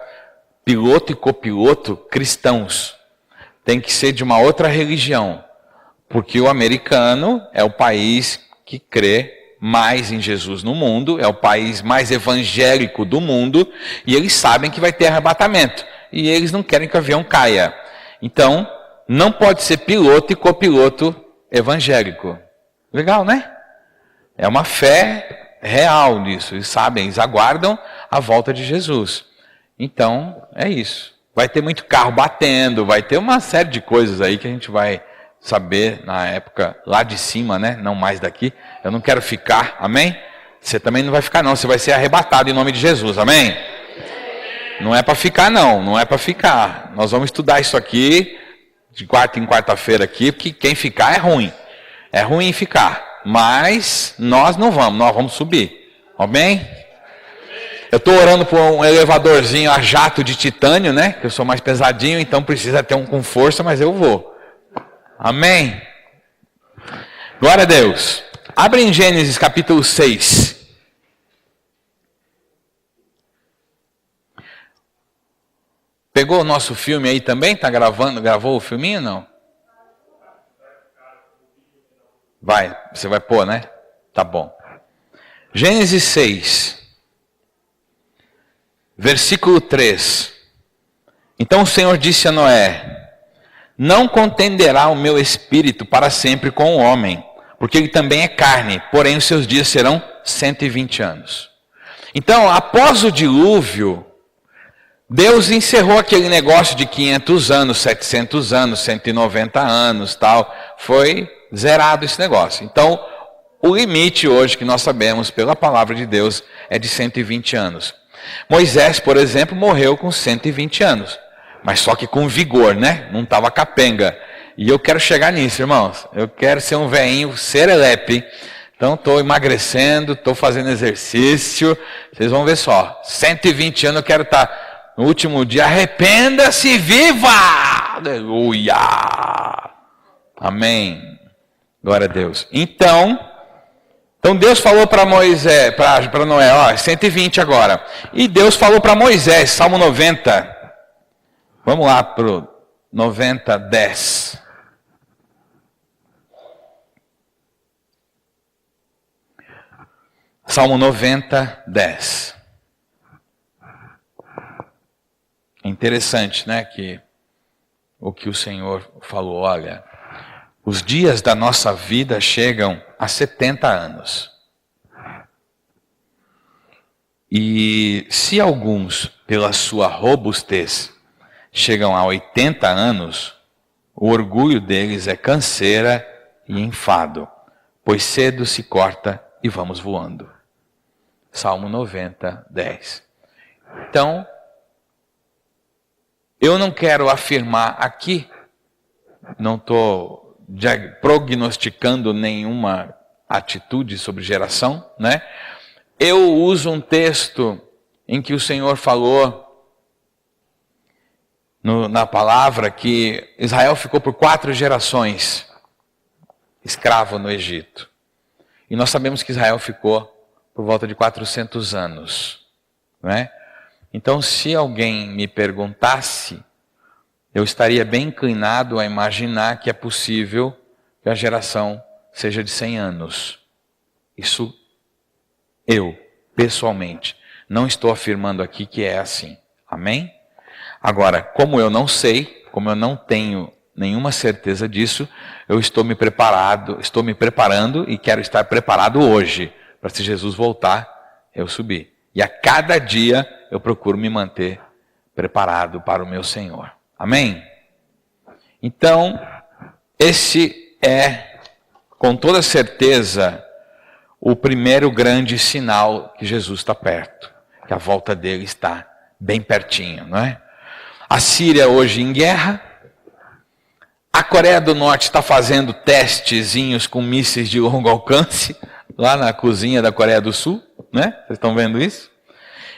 piloto e copiloto cristãos. Tem que ser de uma outra religião. Porque o americano é o país que crê mais em Jesus no mundo, é o país mais evangélico do mundo, e eles sabem que vai ter arrebatamento. E eles não querem que o avião caia. Então, não pode ser piloto e copiloto evangélico. Legal, né? É uma fé real nisso. Eles sabem, eles aguardam a volta de Jesus. Então, é isso. Vai ter muito carro batendo, vai ter uma série de coisas aí que a gente vai saber na época lá de cima, né? Não mais daqui. Eu não quero ficar, amém? Você também não vai ficar não, você vai ser arrebatado em nome de Jesus, amém? Não é para ficar não, não é para ficar. Nós vamos estudar isso aqui de quarta em quarta-feira aqui, porque quem ficar é ruim. É ruim ficar, mas nós não vamos, nós vamos subir, amém? Eu estou orando por um elevadorzinho a jato de titânio, né? Que eu sou mais pesadinho, então precisa ter um com força, mas eu vou. Amém? Glória a Deus. Abre em Gênesis capítulo 6. Pegou o nosso filme aí também? Está gravando? Gravou o filminho ou não? Vai, você vai pôr, né? Tá bom. Gênesis 6. Versículo 3. Então o Senhor disse a Noé: não contenderá o meu espírito para sempre com o homem, porque ele também é carne, porém os seus dias serão 120 anos. Então, após o dilúvio, Deus encerrou aquele negócio de 500 anos, 700 anos, 190 anos, tal. Foi zerado esse negócio. Então, o limite hoje que nós sabemos pela palavra de Deus é de 120 anos. Moisés, por exemplo, morreu com 120 anos. mas só que com vigor, né? Não estava capenga. E eu quero chegar nisso, irmãos. Eu quero ser um velhinho serelepe. Então estou emagrecendo, estou fazendo exercício. Vocês vão ver só. 120 anos eu quero estar no último dia. Arrependa-se, viva! Aleluia! Amém. Glória a Deus. Então Deus falou para Moisés, para Noé, ó, 120 agora. E Deus falou para Moisés, Salmo 90. Vamos lá para o 90, 10. Salmo 90, 10. É interessante, né, que o que o Senhor falou, olha, os dias da nossa vida chegam a 70 anos. E se alguns, pela sua robustez, chegam a 80 anos, o orgulho deles é canseira e enfado, pois cedo se corta e vamos voando. Salmo 90, 10. Então, eu não quero afirmar aqui, não estou prognosticando nenhuma atitude sobre geração, né? Eu uso um texto em que o Senhor falou na palavra que Israel ficou por 4 gerações escravo no Egito. E nós sabemos que Israel ficou por volta de 400 anos, né? Então, se alguém me perguntasse, eu estaria bem inclinado a imaginar que é possível que a geração seja de 100 anos. Isso eu, pessoalmente, não estou afirmando aqui que é assim. Amém? Agora, como eu não sei, como eu não tenho nenhuma certeza disso, eu estou me preparando e quero estar preparado hoje, para se Jesus voltar, eu subir. E a cada dia eu procuro me manter preparado para o meu Senhor. Amém? Então, esse é, com toda certeza, o primeiro grande sinal que Jesus está perto, que a volta dele está bem pertinho, não é? A Síria hoje em guerra, a Coreia do Norte está fazendo testezinhos com mísseis de longo alcance, lá na cozinha da Coreia do Sul, né? Vocês estão vendo isso?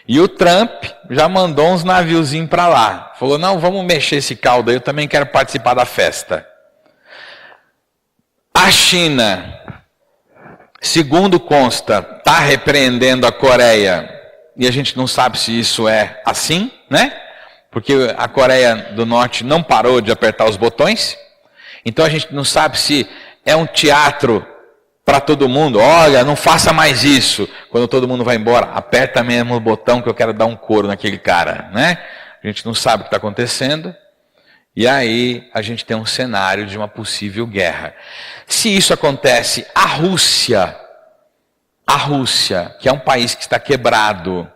E o Trump já mandou uns naviozinhos para lá. Falou, não, vamos mexer esse caldo aí, eu também quero participar da festa. A China, segundo consta, está repreendendo a Coreia. E a gente não sabe se isso é assim, né? Porque a Coreia do Norte não parou de apertar os botões. Então a gente não sabe se é um teatro para todo mundo. Olha, não faça mais isso. Quando todo mundo vai embora, aperta mesmo o botão que eu quero dar um couro naquele cara, né? A gente não sabe o que está acontecendo. E aí a gente tem um cenário de uma possível guerra. Se isso acontece, a Rússia, que é um país que está quebrado,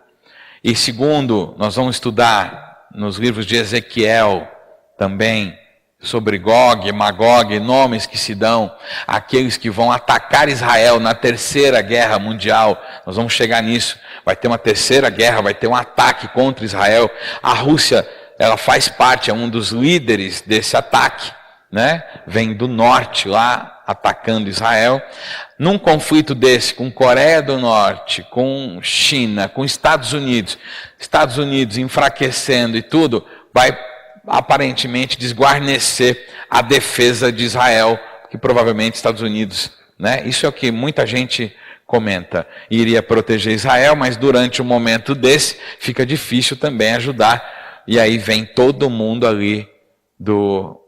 e segundo nós vamos estudar nos livros de Ezequiel também, sobre Gog, Magog, nomes que se dão àqueles que vão atacar Israel na terceira guerra mundial. Nós vamos chegar nisso. Vai ter uma terceira guerra, vai ter um ataque contra Israel. A Rússia, ela faz parte, é um dos líderes desse ataque, né? Vem do norte lá, atacando Israel. Num conflito desse, com Coreia do Norte, com China, com Estados Unidos enfraquecendo e tudo, vai aparentemente desguarnecer a defesa de Israel, que provavelmente Estados Unidos, né? Isso é o que muita gente comenta, iria proteger Israel, mas durante um momento desse fica difícil também ajudar, e aí vem todo mundo ali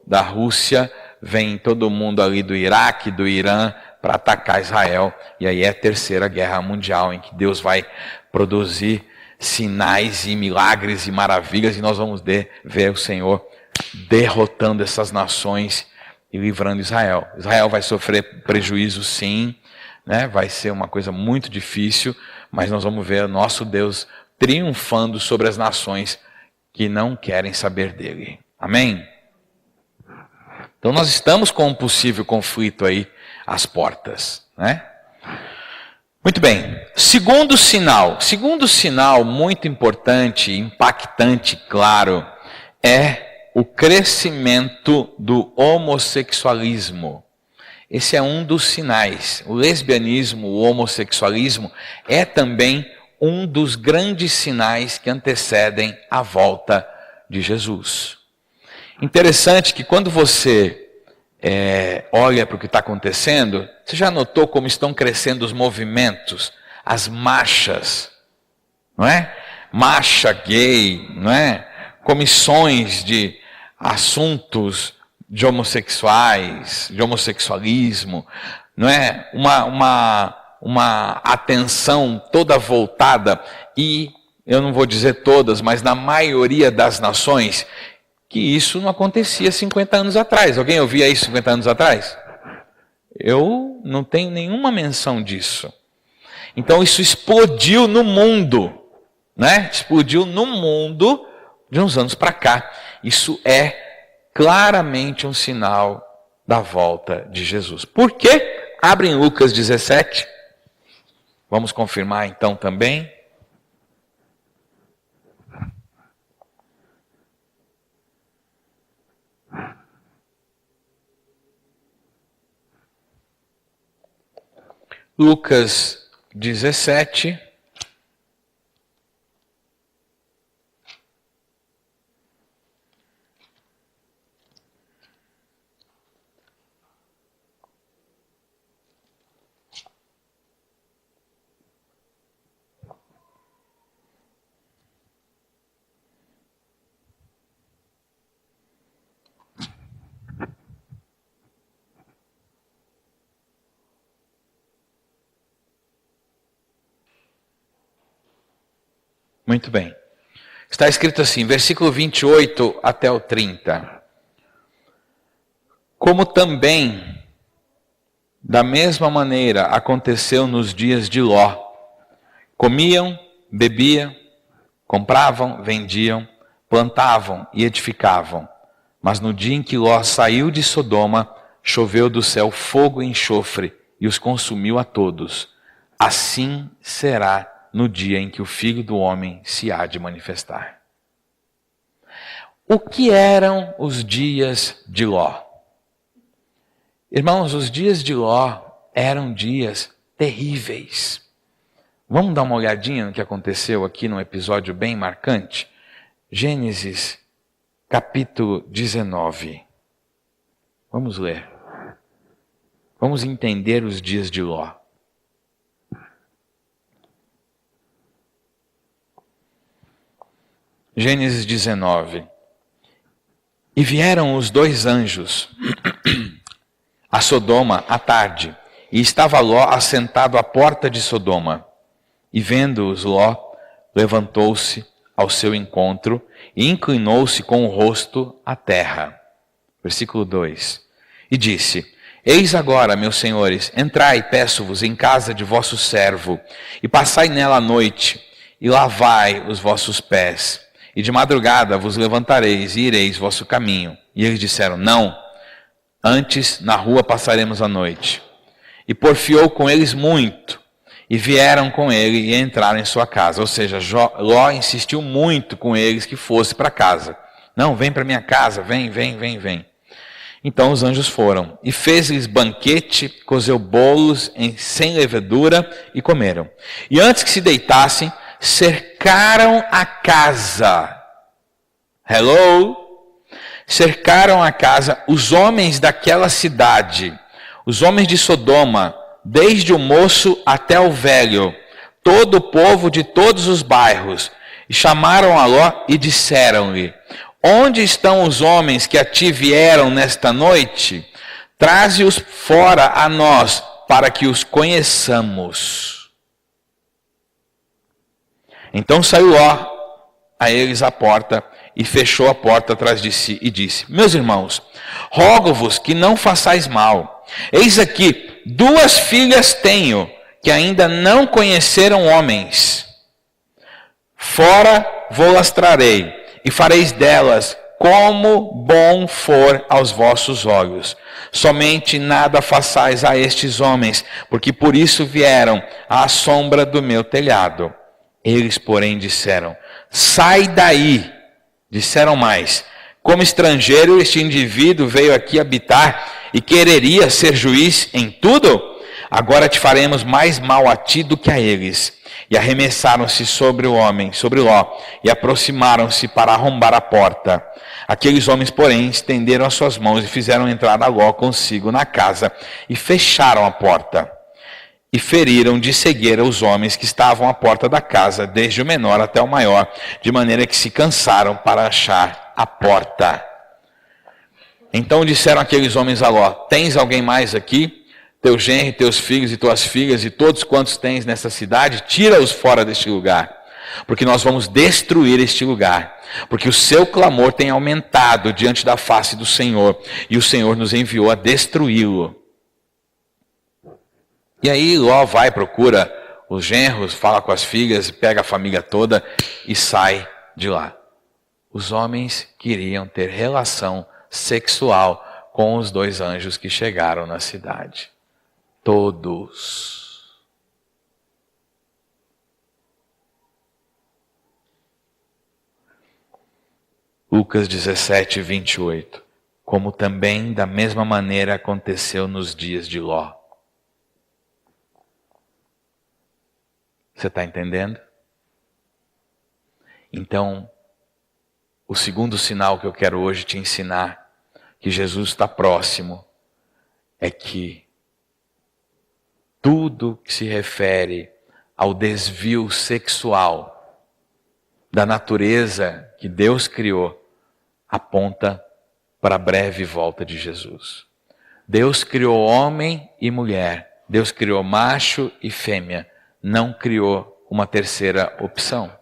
da Rússia, vem todo mundo ali do Iraque, do Irã, para atacar Israel, e aí é a terceira guerra mundial, em que Deus vai produzir sinais e milagres e maravilhas, e nós vamos ver o Senhor derrotando essas nações e livrando Israel. Israel vai sofrer prejuízo sim, né? Vai ser uma coisa muito difícil, mas nós vamos ver o nosso Deus triunfando sobre as nações que não querem saber dele. Amém? Então nós estamos com um possível conflito aí às portas, né? Muito bem, segundo sinal muito importante, impactante, claro, é o crescimento do homossexualismo. Esse é um dos sinais. O lesbianismo, o homossexualismo é também um dos grandes sinais que antecedem a volta de Jesus. Interessante que quando você olha para o que está acontecendo, você já notou como estão crescendo os movimentos, as marchas, não é? Marcha gay, não é? Comissões de assuntos de homossexuais, de homossexualismo, não é? Uma atenção toda voltada, e eu não vou dizer todas, mas na maioria das nações, que isso não acontecia 50 anos atrás. Alguém ouvia isso 50 anos atrás? Eu não tenho nenhuma menção disso. Então isso explodiu no mundo, né? Explodiu no mundo de uns anos para cá. Isso é claramente um sinal da volta de Jesus. Por quê? Abre em Lucas 17. Vamos confirmar então também. Lucas 17. Muito bem. Está escrito assim, versículo 28 até o 30. Como também, da mesma maneira, aconteceu nos dias de Ló. Comiam, bebiam, compravam, vendiam, plantavam e edificavam. Mas no dia em que Ló saiu de Sodoma, choveu do céu fogo e enxofre e os consumiu a todos. Assim será no dia em que o Filho do Homem se há de manifestar. O que eram os dias de Ló? Irmãos, os dias de Ló eram dias terríveis. Vamos dar uma olhadinha no que aconteceu aqui num episódio bem marcante? Gênesis, capítulo 19. Vamos ler. Vamos entender os dias de Ló. Gênesis 19. E vieram os 2 anjos a Sodoma à tarde, e estava Ló assentado à porta de Sodoma. E vendo-os, Ló levantou-se ao seu encontro e inclinou-se com o rosto à terra. Versículo 2. E disse: Eis agora, meus senhores, entrai, peço-vos, em casa de vosso servo, e passai nela a noite, e lavai os vossos pés. E de madrugada vos levantareis e ireis vosso caminho. E eles disseram: Não, antes na rua passaremos a noite. E porfiou com eles muito, e vieram com ele e entraram em sua casa. Ou seja, Ló insistiu muito com eles que fosse para casa. Não, vem para minha casa, vem. Então os anjos foram, e fez-lhes banquete, cozeu bolos sem levedura, e comeram. E antes que se deitassem, cercaram a casa. Cercaram a casa os homens daquela cidade, os homens de Sodoma, desde o moço até o velho, todo o povo de todos os bairros, e chamaram a Ló e disseram-lhe: Onde estão os homens que a ti vieram nesta noite? Traze-os fora a nós, para que os conheçamos. Então saiu Ló a eles à porta e fechou a porta atrás de si e disse: Meus irmãos, rogo-vos que não façais mal. Eis aqui 2 filhas tenho que ainda não conheceram homens. Fora vou-las trarei e fareis delas como bom for aos vossos olhos. Somente nada façais a estes homens, porque por isso vieram à sombra do meu telhado. Eles, porém, disseram: Sai daí. Disseram mais: Como estrangeiro, este indivíduo veio aqui habitar e quereria ser juiz em tudo? Agora te faremos mais mal a ti do que a eles. E arremessaram-se sobre o homem, sobre Ló, e aproximaram-se para arrombar a porta. Aqueles homens, porém, estenderam as suas mãos e fizeram entrar a Ló consigo na casa, e fecharam a porta. E feriram de cegueira os homens que estavam à porta da casa, desde o menor até o maior, de maneira que se cansaram para achar a porta. Então disseram aqueles homens a Ló: tens alguém mais aqui? Teu genro, teus filhos e tuas filhas e todos quantos tens nessa cidade, tira-os fora deste lugar, porque nós vamos destruir este lugar, porque o seu clamor tem aumentado diante da face do Senhor, e o Senhor nos enviou a destruí-lo. E aí Ló vai, procura os genros, fala com as filhas, pega a família toda e sai de lá. Os homens queriam ter relação sexual com os 2 anjos que chegaram na cidade. Todos. Lucas 17, 28. Como também da mesma maneira aconteceu nos dias de Ló. Você está entendendo? Então, o segundo sinal que eu quero hoje te ensinar, que Jesus está próximo, é que tudo que se refere ao desvio sexual da natureza que Deus criou aponta para a breve volta de Jesus. Deus criou homem e mulher, Deus criou macho e fêmea, não criou uma terceira opção.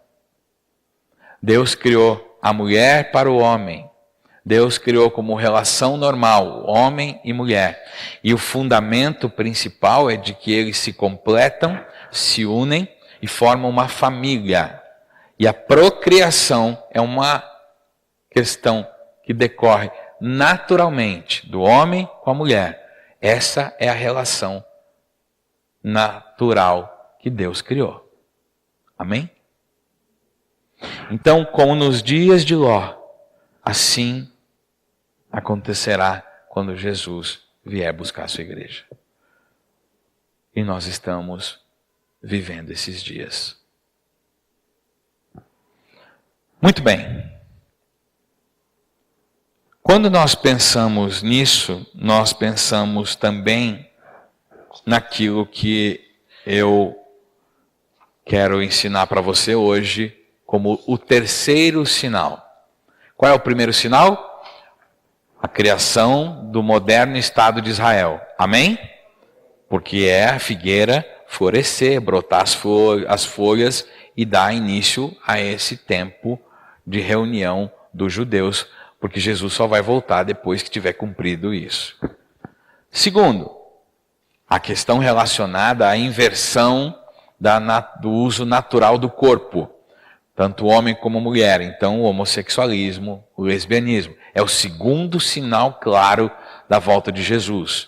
Deus criou a mulher para o homem. Deus criou como relação normal, homem e mulher. E o fundamento principal é de que eles se completam, se unem e formam uma família. E a procriação é uma questão que decorre naturalmente do homem com a mulher. Essa é a relação natural que Deus criou. Amém? Então, como nos dias de Ló, assim acontecerá quando Jesus vier buscar a sua igreja. E nós estamos vivendo esses dias. Muito bem. Quando nós pensamos nisso, nós pensamos também naquilo que eu quero ensinar para você hoje como o terceiro sinal. Qual é o primeiro sinal? A criação do moderno Estado de Israel. Amém? Porque é a figueira florescer, brotar as folhas e dar início a esse tempo de reunião dos judeus, porque Jesus só vai voltar depois que tiver cumprido isso. Segundo, a questão relacionada à inversão do uso natural do corpo. Tanto homem como mulher. Então, o homossexualismo, o lesbianismo. É o segundo sinal claro da volta de Jesus,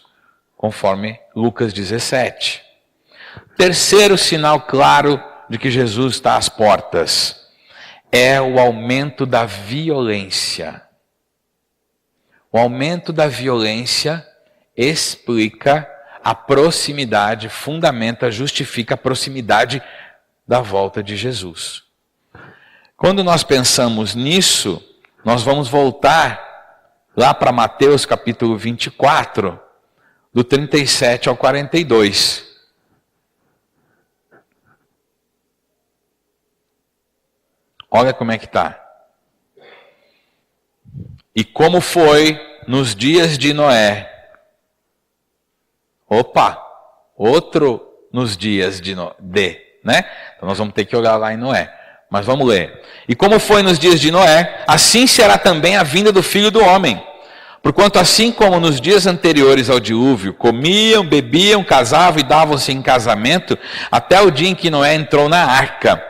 conforme Lucas 17. Terceiro sinal claro de que Jesus está às portas é o aumento da violência. O aumento da violência explica a proximidade, fundamenta, justifica a proximidade da volta de Jesus. Quando nós pensamos nisso, nós vamos voltar lá para Mateus capítulo 24, do 37 ao 42. Olha como é que está. E como foi nos dias de Noé. Opa, outro nos dias né? Então nós vamos ter que olhar lá em Noé. Mas vamos ler. E como foi nos dias de Noé, assim será também a vinda do Filho do Homem. Porquanto assim como nos dias anteriores ao dilúvio, comiam, bebiam, casavam e davam-se em casamento, até o dia em que Noé entrou na arca.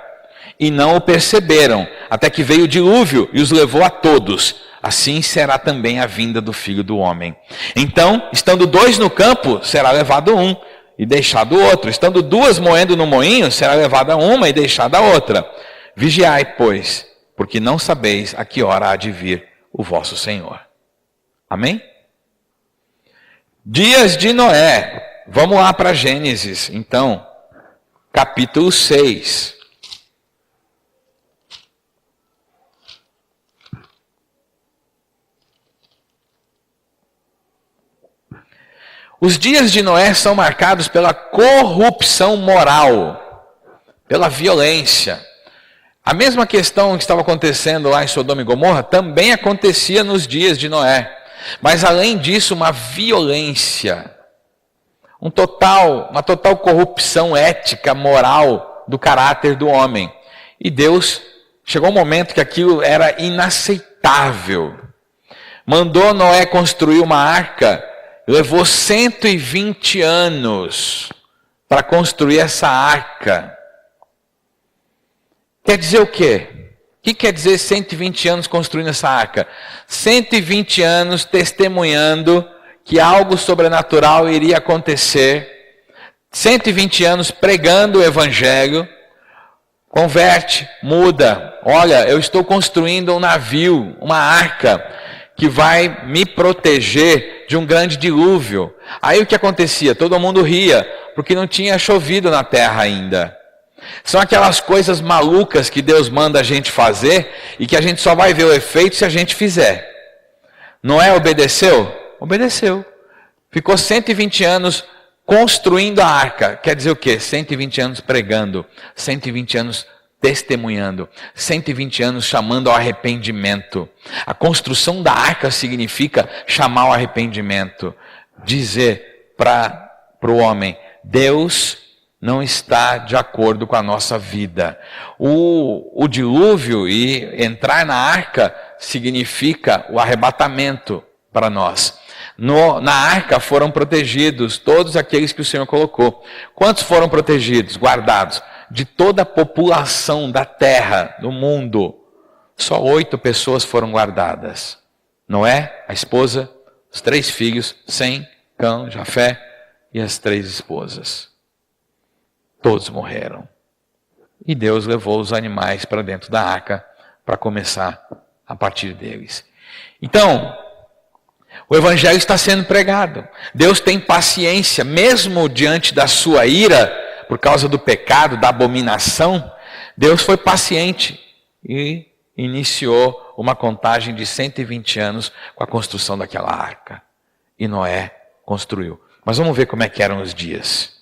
E não o perceberam, até que veio o dilúvio e os levou a todos. Assim será também a vinda do Filho do Homem. Então, estando 2 no campo, será levado um e deixado o outro. Estando 2 moendo no moinho, será levada uma e deixada a outra. Vigiai, pois, porque não sabeis a que hora há de vir o vosso Senhor. Amém? Dias de Noé. Vamos lá para Gênesis, então, capítulo 6. Os dias de Noé são marcados pela corrupção moral, pela violência. A mesma questão que estava acontecendo lá em Sodoma e Gomorra também acontecia nos dias de Noé. Mas além disso, uma violência, uma total corrupção ética, moral do caráter do homem. E Deus, chegou um momento que aquilo era inaceitável. Mandou Noé construir uma arca. Levou 120 anos para construir essa arca. Quer dizer o quê? O que quer dizer 120 anos construindo essa arca? 120 anos testemunhando que algo sobrenatural iria acontecer. 120 anos pregando o evangelho. Converte, muda. Olha, eu estou construindo um navio, uma arca, que vai me proteger de um grande dilúvio. Aí o que acontecia? Todo mundo ria, porque não tinha chovido na terra ainda. São aquelas coisas malucas que Deus manda a gente fazer e que a gente só vai ver o efeito se a gente fizer. Noé obedeceu? Obedeceu. Ficou 120 anos construindo a arca. Quer dizer o quê? 120 anos pregando, 120 anos testemunhando, 120 anos chamando ao arrependimento. A construção da arca significa chamar ao arrependimento. Dizer para o homem, Deus não está de acordo com a nossa vida. O dilúvio e entrar na arca significa o arrebatamento para nós. Na arca foram protegidos todos aqueles que o Senhor colocou. Quantos foram protegidos, guardados? De toda a população da terra, do mundo, só 8 pessoas foram guardadas. Noé, a esposa, os 3 filhos, Sem, Cão, Jafé e as 3 esposas. Todos morreram. E Deus levou os animais para dentro da arca para começar a partir deles. Então, o evangelho está sendo pregado. Deus tem paciência, mesmo diante da sua ira, por causa do pecado, da abominação. Deus foi paciente e iniciou uma contagem de 120 anos com a construção daquela arca. E Noé construiu. Mas vamos ver como é que eram os dias.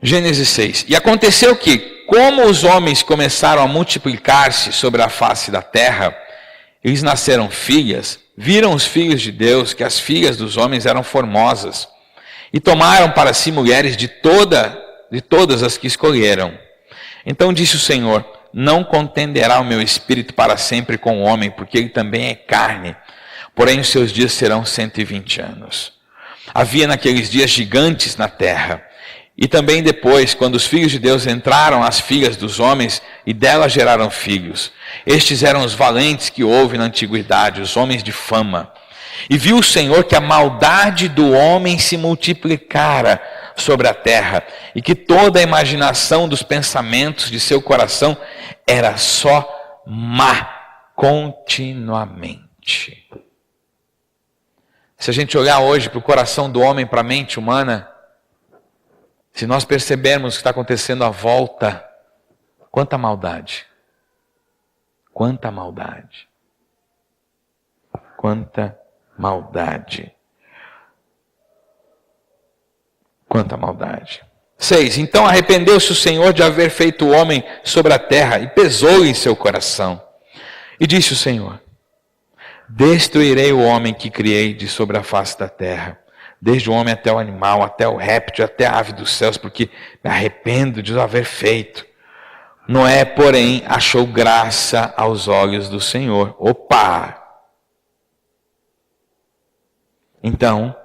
Gênesis 6. E aconteceu que, como os homens começaram a multiplicar-se sobre a face da terra, eles nasceram filhas, viram os filhos de Deus que as filhas dos homens eram formosas, e tomaram para si mulheres de todas as que escolheram. Então disse o Senhor, não contenderá o meu espírito para sempre com o homem, porque ele também é carne, porém os seus dias serão 120 anos. Havia naqueles dias gigantes na terra, e também depois, quando os filhos de Deus entraram as filhas dos homens, e delas geraram filhos. Estes eram os valentes que houve na antiguidade, os homens de fama. E viu o Senhor que a maldade do homem se multiplicara sobre a terra, e que toda a imaginação dos pensamentos de seu coração era só má continuamente. Se a gente olhar hoje para o coração do homem, para a mente humana, se nós percebermos o que está acontecendo à volta, quanta maldade, quanta maldade, quanta maldade. Quanta maldade. 6. Então arrependeu-se o Senhor de haver feito o homem sobre a terra e pesou-lhe em seu coração. E disse o Senhor, destruirei o homem que criei de sobre a face da terra, desde o homem até o animal, até o réptil, até a ave dos céus, porque me arrependo de o haver feito. Noé, porém, achou graça aos olhos do Senhor. Opa! Então,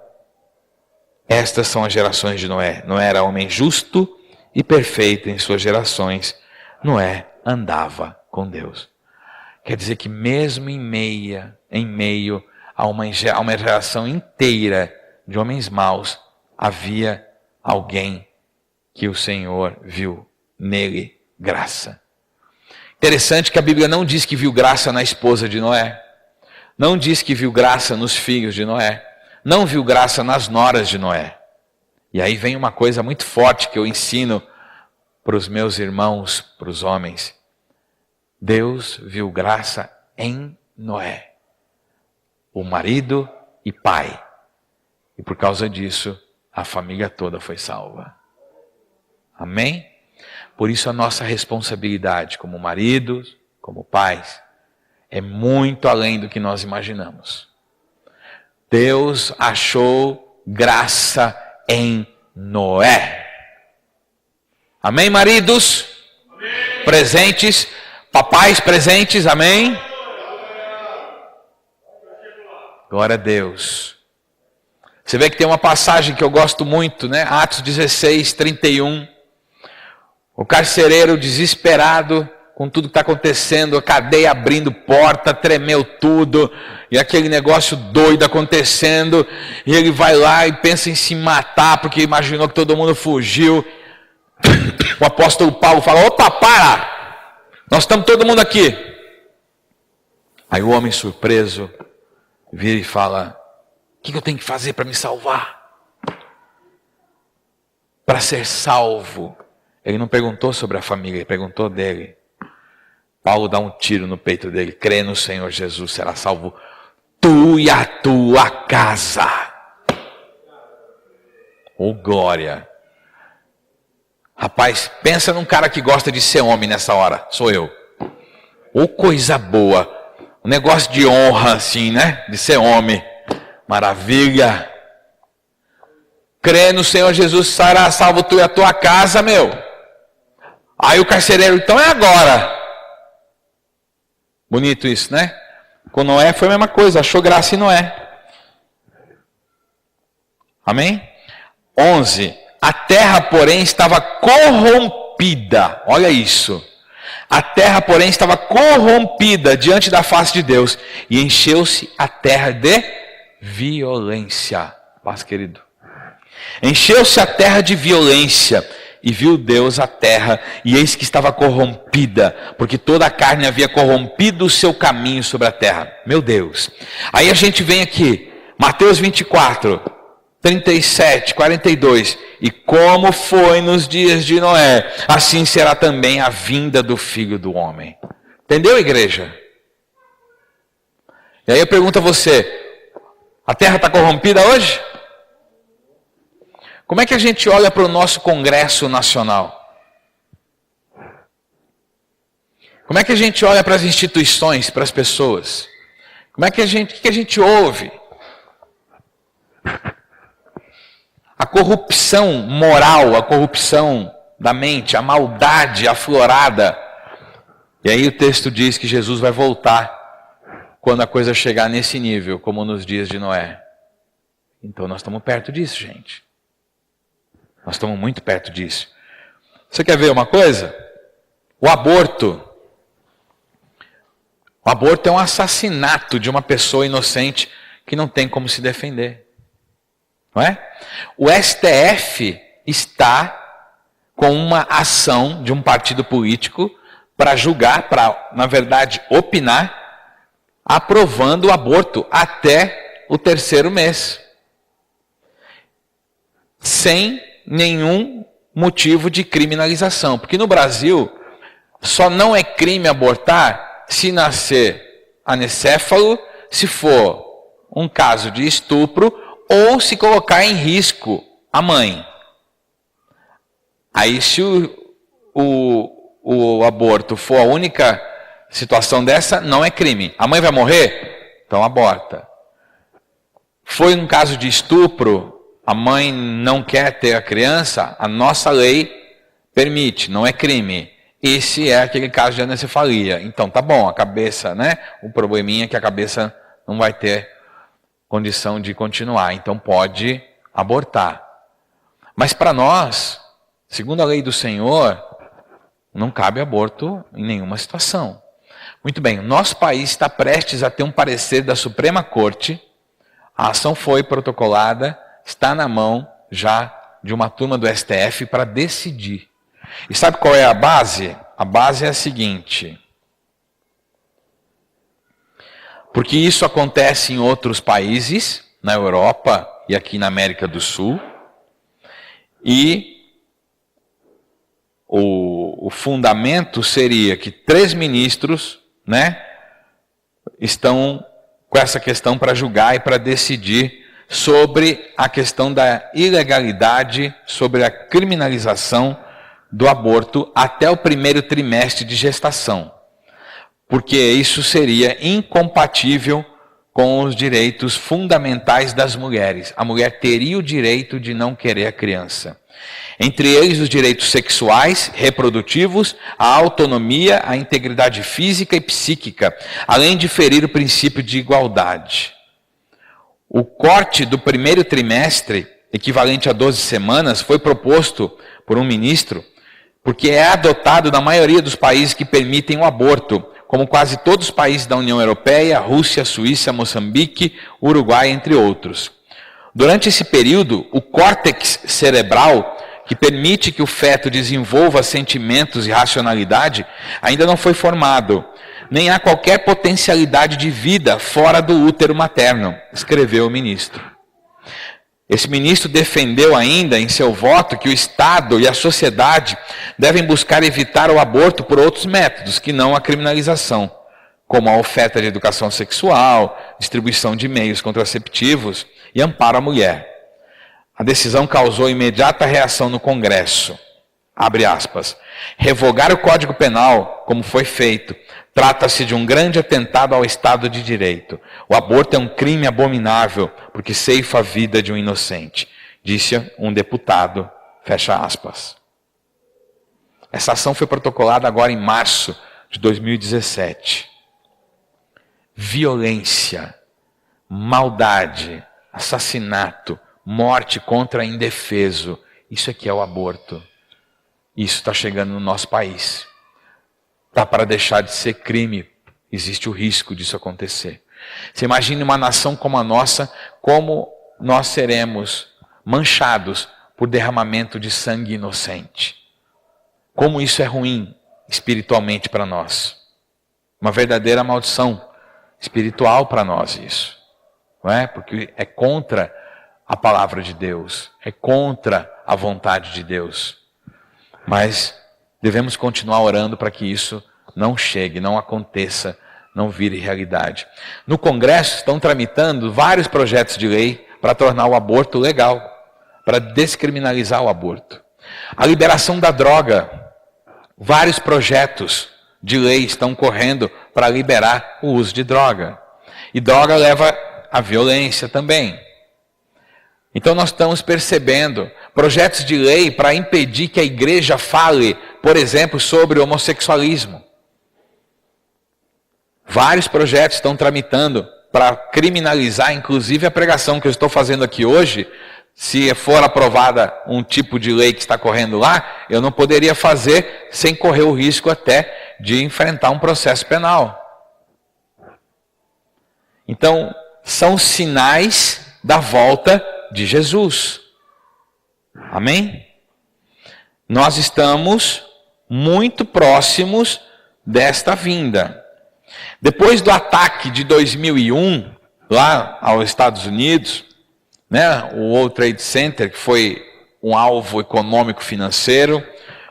estas são as gerações de Noé. Noé era homem justo e perfeito em suas gerações. Noé andava com Deus. Quer dizer que mesmo em meio a uma geração inteira de homens maus, havia alguém que o Senhor viu nele graça. Interessante que a Bíblia não diz que viu graça na esposa de Noé. Não diz que viu graça nos filhos de Noé. Não viu graça nas noras de Noé. E aí vem uma coisa muito forte que eu ensino para os meus irmãos, para os homens. Deus viu graça em Noé, o marido e pai. E por causa disso, a família toda foi salva. Amém? Por isso a nossa responsabilidade como maridos, como pais, é muito além do que nós imaginamos. Deus achou graça em Noé. Amém, maridos? Amém. Presentes, papais presentes, amém? Glória a Deus. Você vê que tem uma passagem que eu gosto muito, né? Atos 16, 31. O carcereiro desesperado com tudo que está acontecendo, a cadeia abrindo porta, tremeu tudo, e aquele negócio doido acontecendo, e ele vai lá e pensa em se matar, porque imaginou que todo mundo fugiu. O apóstolo Paulo fala: opa, para! Nós estamos todo mundo aqui. Aí o homem surpreso vira e fala: o que eu tenho que fazer para me salvar? Para ser salvo. Ele não perguntou sobre a família, ele perguntou dele. Paulo dá um tiro no peito dele: crê no Senhor Jesus, será salvo tu e a tua casa. Oh, glória. Rapaz, pensa num cara que gosta de ser homem nessa hora. Sou eu. Oh, coisa boa. Um negócio de honra assim, né? De ser homem. Maravilha. Crê no Senhor Jesus, será salvo tu e a tua casa, meu. Aí o carcereiro: então é agora. Bonito isso, né? Com Noé foi a mesma coisa, achou graça em Noé. Amém? 11. A terra, porém, estava corrompida. Olha isso. A terra, porém, estava corrompida diante da face de Deus. E encheu-se a terra de violência. Paz, querido. Encheu-se a terra de violência. E viu Deus a terra, e eis que estava corrompida, porque toda a carne havia corrompido o seu caminho sobre a terra. Meu Deus. Aí a gente vem aqui, Mateus 24, 37, 42. E como foi nos dias de Noé, assim será também a vinda do Filho do Homem. Entendeu, igreja? E aí eu pergunto a você: a terra está corrompida hoje? Como é que a gente olha para o nosso Congresso Nacional? Como é que a gente olha para as instituições, para as pessoas? Como é que o que a gente ouve? A corrupção moral, a corrupção da mente, a maldade aflorada. E aí o texto diz que Jesus vai voltar quando a coisa chegar nesse nível, como nos dias de Noé. Então nós estamos perto disso, gente. Nós estamos muito perto disso. Você quer ver uma coisa? O aborto. O aborto é um assassinato de uma pessoa inocente que não tem como se defender. Não é? O STF está com uma ação de um partido político para julgar, para, na verdade, opinar, aprovando o aborto até o 3º mês. Sem nenhum motivo de criminalização. Porque no Brasil, só não é crime abortar se nascer anencéfalo, se for um caso de estupro, ou se colocar em risco a mãe. Aí se o aborto for a única situação dessa, não é crime. A mãe vai morrer? Então aborta. Foi um caso de estupro, a mãe não quer ter a criança, a nossa lei permite, não é crime. Esse é aquele caso de anencefalia. Então tá bom, a cabeça, né? O probleminha é que a cabeça não vai ter condição de continuar, então pode abortar. Mas para nós, segundo a lei do Senhor, não cabe aborto em nenhuma situação. Muito bem, o nosso país está prestes a ter um parecer da Suprema Corte, a ação foi protocolada, está na mão já de uma turma do STF para decidir. E sabe qual é a base? A base é a seguinte: porque isso acontece em outros países, na Europa e aqui na América do Sul, e o fundamento seria que 3 ministros, né, estão com essa questão para julgar e para decidir sobre a questão da ilegalidade, sobre a criminalização do aborto até o 1º trimestre de gestação, porque isso seria incompatível com os direitos fundamentais das mulheres. A mulher teria o direito de não querer a criança. Entre eles, os direitos sexuais, reprodutivos, a autonomia, a integridade física e psíquica, além de ferir o princípio de igualdade. O corte do 1º trimestre, equivalente a 12 semanas, foi proposto por um ministro, porque é adotado na maioria dos países que permitem o aborto, como quase todos os países da União Europeia, Rússia, Suíça, Moçambique, Uruguai, entre outros. Durante esse período, o córtex cerebral, que permite que o feto desenvolva sentimentos e racionalidade, ainda não foi formado. Nem há qualquer potencialidade de vida fora do útero materno, escreveu o ministro. Esse ministro defendeu ainda em seu voto que o Estado e a sociedade devem buscar evitar o aborto por outros métodos, que não a criminalização, como a oferta de educação sexual, distribuição de meios contraceptivos e amparo à mulher. A decisão causou imediata reação no Congresso. Abre aspas. Revogar o Código Penal, como foi feito, trata-se de um grande atentado ao Estado de Direito. O aborto é um crime abominável, porque ceifa a vida de um inocente, disse um deputado, fecha aspas. Essa ação foi protocolada agora em março de 2017. Violência, maldade, assassinato, morte contra indefeso. Isso aqui é o aborto. Isso está chegando no nosso país. Está para deixar de ser crime. Existe o risco disso acontecer. Você imagine uma nação como a nossa, como nós seremos manchados por derramamento de sangue inocente. Como isso é ruim espiritualmente para nós. Uma verdadeira maldição espiritual para nós isso. Não é? Porque é contra a palavra de Deus. É contra a vontade de Deus. Mas devemos continuar orando para que isso não chegue, não aconteça, não vire realidade. No Congresso estão tramitando vários projetos de lei para tornar o aborto legal, para descriminalizar o aborto. A liberação da droga, vários projetos de lei estão correndo para liberar o uso de droga. E droga leva à violência também. Então nós estamos percebendo projetos de lei para impedir que a igreja fale, por exemplo, sobre o homossexualismo. Vários projetos estão tramitando para criminalizar, inclusive a pregação que eu estou fazendo aqui hoje. Se for aprovada um tipo de lei que está correndo lá, eu não poderia fazer sem correr o risco até de enfrentar um processo penal. Então, são sinais da volta de Jesus. Amém? Nós estamos muito próximos desta vinda. Depois do ataque de 2001, lá aos Estados Unidos, né, o World Trade Center, que foi um alvo econômico financeiro,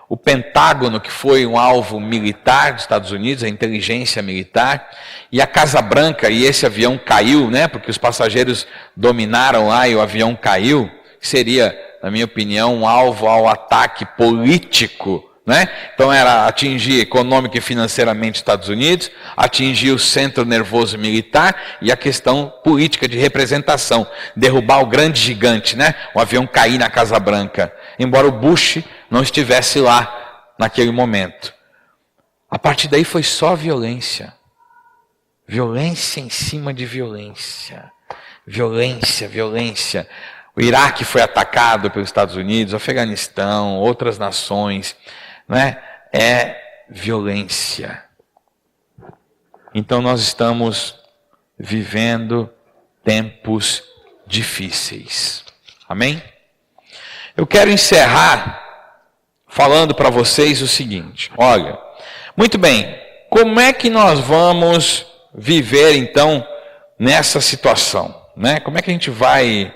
o Pentágono, que foi um alvo militar dos Estados Unidos, a inteligência militar, e a Casa Branca, e esse avião caiu, né, porque os passageiros dominaram lá e o avião caiu, seria, na minha opinião, um alvo ao ataque político, né? Então era atingir econômica e financeiramente os Estados Unidos, atingir o centro nervoso militar e a questão política de representação, derrubar o grande gigante, né? O avião cair na Casa Branca, embora o Bush não estivesse lá naquele momento. A partir daí foi só violência. Violência em cima de violência. Violência, violência. O Iraque foi atacado pelos Estados Unidos, o Afeganistão, outras nações, né? É violência. Então nós estamos vivendo tempos difíceis. Amém? Eu quero encerrar falando para vocês o seguinte. Olha, muito bem, como é que nós vamos viver então nessa situação, né? Como é que a gente vai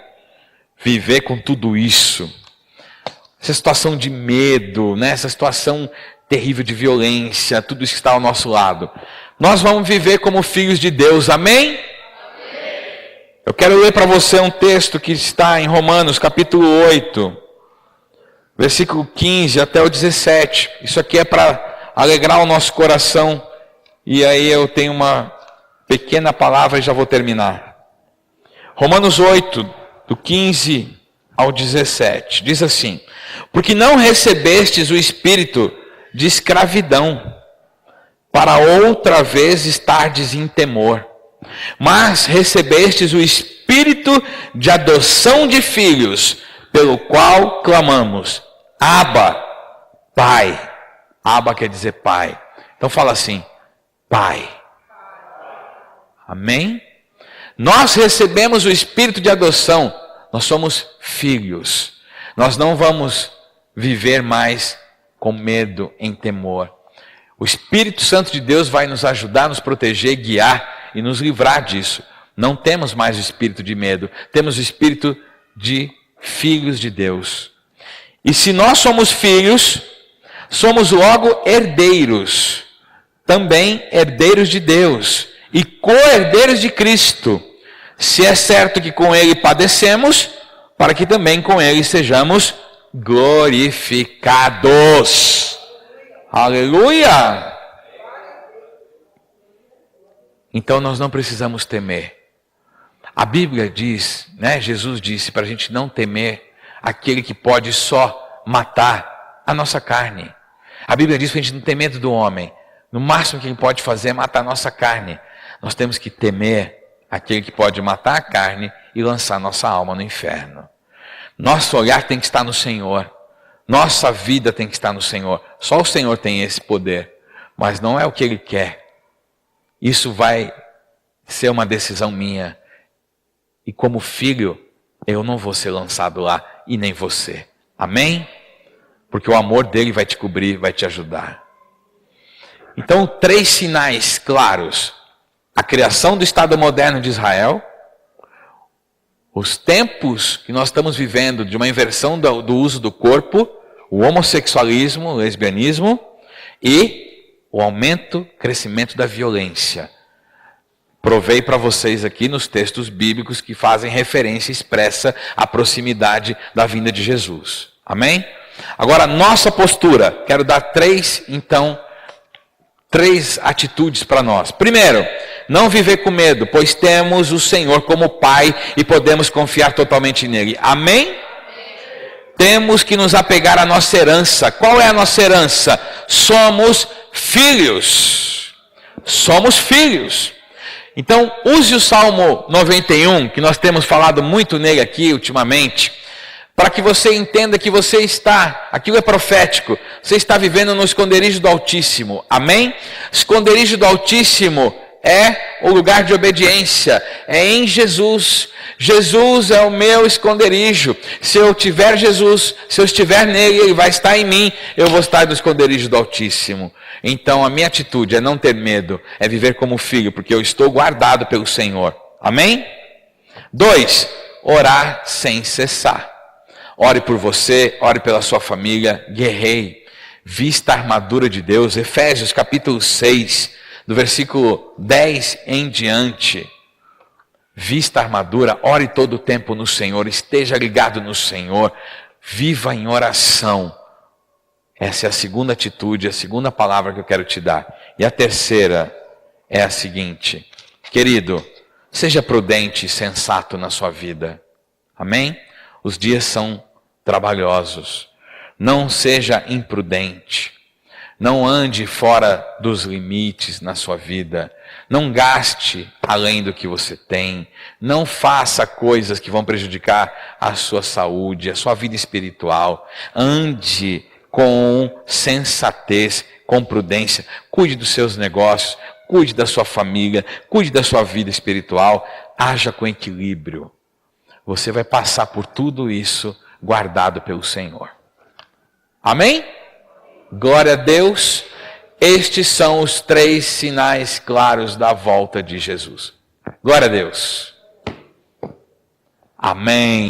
viver com tudo isso? Essa situação de medo, né? Essa situação terrível de violência, tudo isso que está ao nosso lado. Nós vamos viver como filhos de Deus, amém? Eu quero ler para você um texto que está em Romanos, capítulo 8, versículo 15 até o 17. Isso aqui é para alegrar o nosso coração. E aí eu tenho uma pequena palavra e já vou terminar. Romanos 8, do 15 ao 17, diz assim: porque não recebestes o espírito de escravidão, para outra vez estardes em temor, mas recebestes o espírito de adoção de filhos, pelo qual clamamos, Abba, Pai. Abba quer dizer Pai. Então fala assim, Pai. Amém? Nós recebemos o espírito de adoção, nós somos filhos. Nós não vamos viver mais com medo, em temor. O Espírito Santo de Deus vai nos ajudar, nos proteger, guiar e nos livrar disso. Não temos mais o espírito de medo, temos o espírito de filhos de Deus. E se nós somos filhos, somos logo herdeiros, também herdeiros de Deus e co-herdeiros de Cristo, se é certo que com Ele padecemos, para que também com Ele sejamos glorificados. Aleluia! Então nós não precisamos temer. A Bíblia diz, né, Jesus disse para a gente não temer aquele que pode só matar a nossa carne. A Bíblia diz para a gente não ter medo do homem. No máximo que ele pode fazer é matar a nossa carne. Nós temos que temer aquele que pode matar a carne e lançar nossa alma no inferno. Nosso olhar tem que estar no Senhor. Nossa vida tem que estar no Senhor. Só o Senhor tem esse poder. Mas não é o que Ele quer. Isso vai ser uma decisão minha. E como filho, eu não vou ser lançado lá. E nem você. Amém? Porque o amor dele vai te cobrir, vai te ajudar. Então, 3 sinais claros. A criação do Estado moderno de Israel. Os tempos que nós estamos vivendo de uma inversão do uso do corpo, o homossexualismo, o lesbianismo e o aumento, crescimento da violência. Provei para vocês aqui nos textos bíblicos que fazem referência expressa à proximidade da vinda de Jesus. Amém? Agora, nossa postura. Quero dar 3 atitudes para nós. Primeiro, não viver com medo, pois temos o Senhor como Pai e podemos confiar totalmente nele. Amém? Temos que nos apegar à nossa herança. Qual é a nossa herança? Somos filhos. Somos filhos. Então, use o Salmo 91, que nós temos falado muito nele aqui ultimamente, para que você entenda que você está, aquilo é profético, você está vivendo no esconderijo do Altíssimo. Amém? Esconderijo do Altíssimo é o lugar de obediência, é em Jesus. Jesus é o meu esconderijo. Se eu tiver Jesus, se eu estiver nele, ele vai estar em mim, eu vou estar no esconderijo do Altíssimo. Então a minha atitude é não ter medo, é viver como filho, porque eu estou guardado pelo Senhor. Amém? 2, orar sem cessar. Ore por você, ore pela sua família, guerreie, vista a armadura de Deus. Efésios capítulo 6, do versículo 10 em diante. Vista a armadura, ore todo o tempo no Senhor, esteja ligado no Senhor, viva em oração. Essa é a segunda atitude, a segunda palavra que eu quero te dar. E a terceira é a seguinte: querido, seja prudente e sensato na sua vida. Amém? Os dias são trabalhosos. Não seja imprudente. Não ande fora dos limites na sua vida. Não gaste além do que você tem. Não faça coisas que vão prejudicar a sua saúde, a sua vida espiritual. Ande com sensatez, com prudência. Cuide dos seus negócios, cuide da sua família, cuide da sua vida espiritual. Haja com equilíbrio. Você vai passar por tudo isso guardado pelo Senhor. Amém? Glória a Deus. Estes são os 3 sinais claros da volta de Jesus. Glória a Deus. Amém.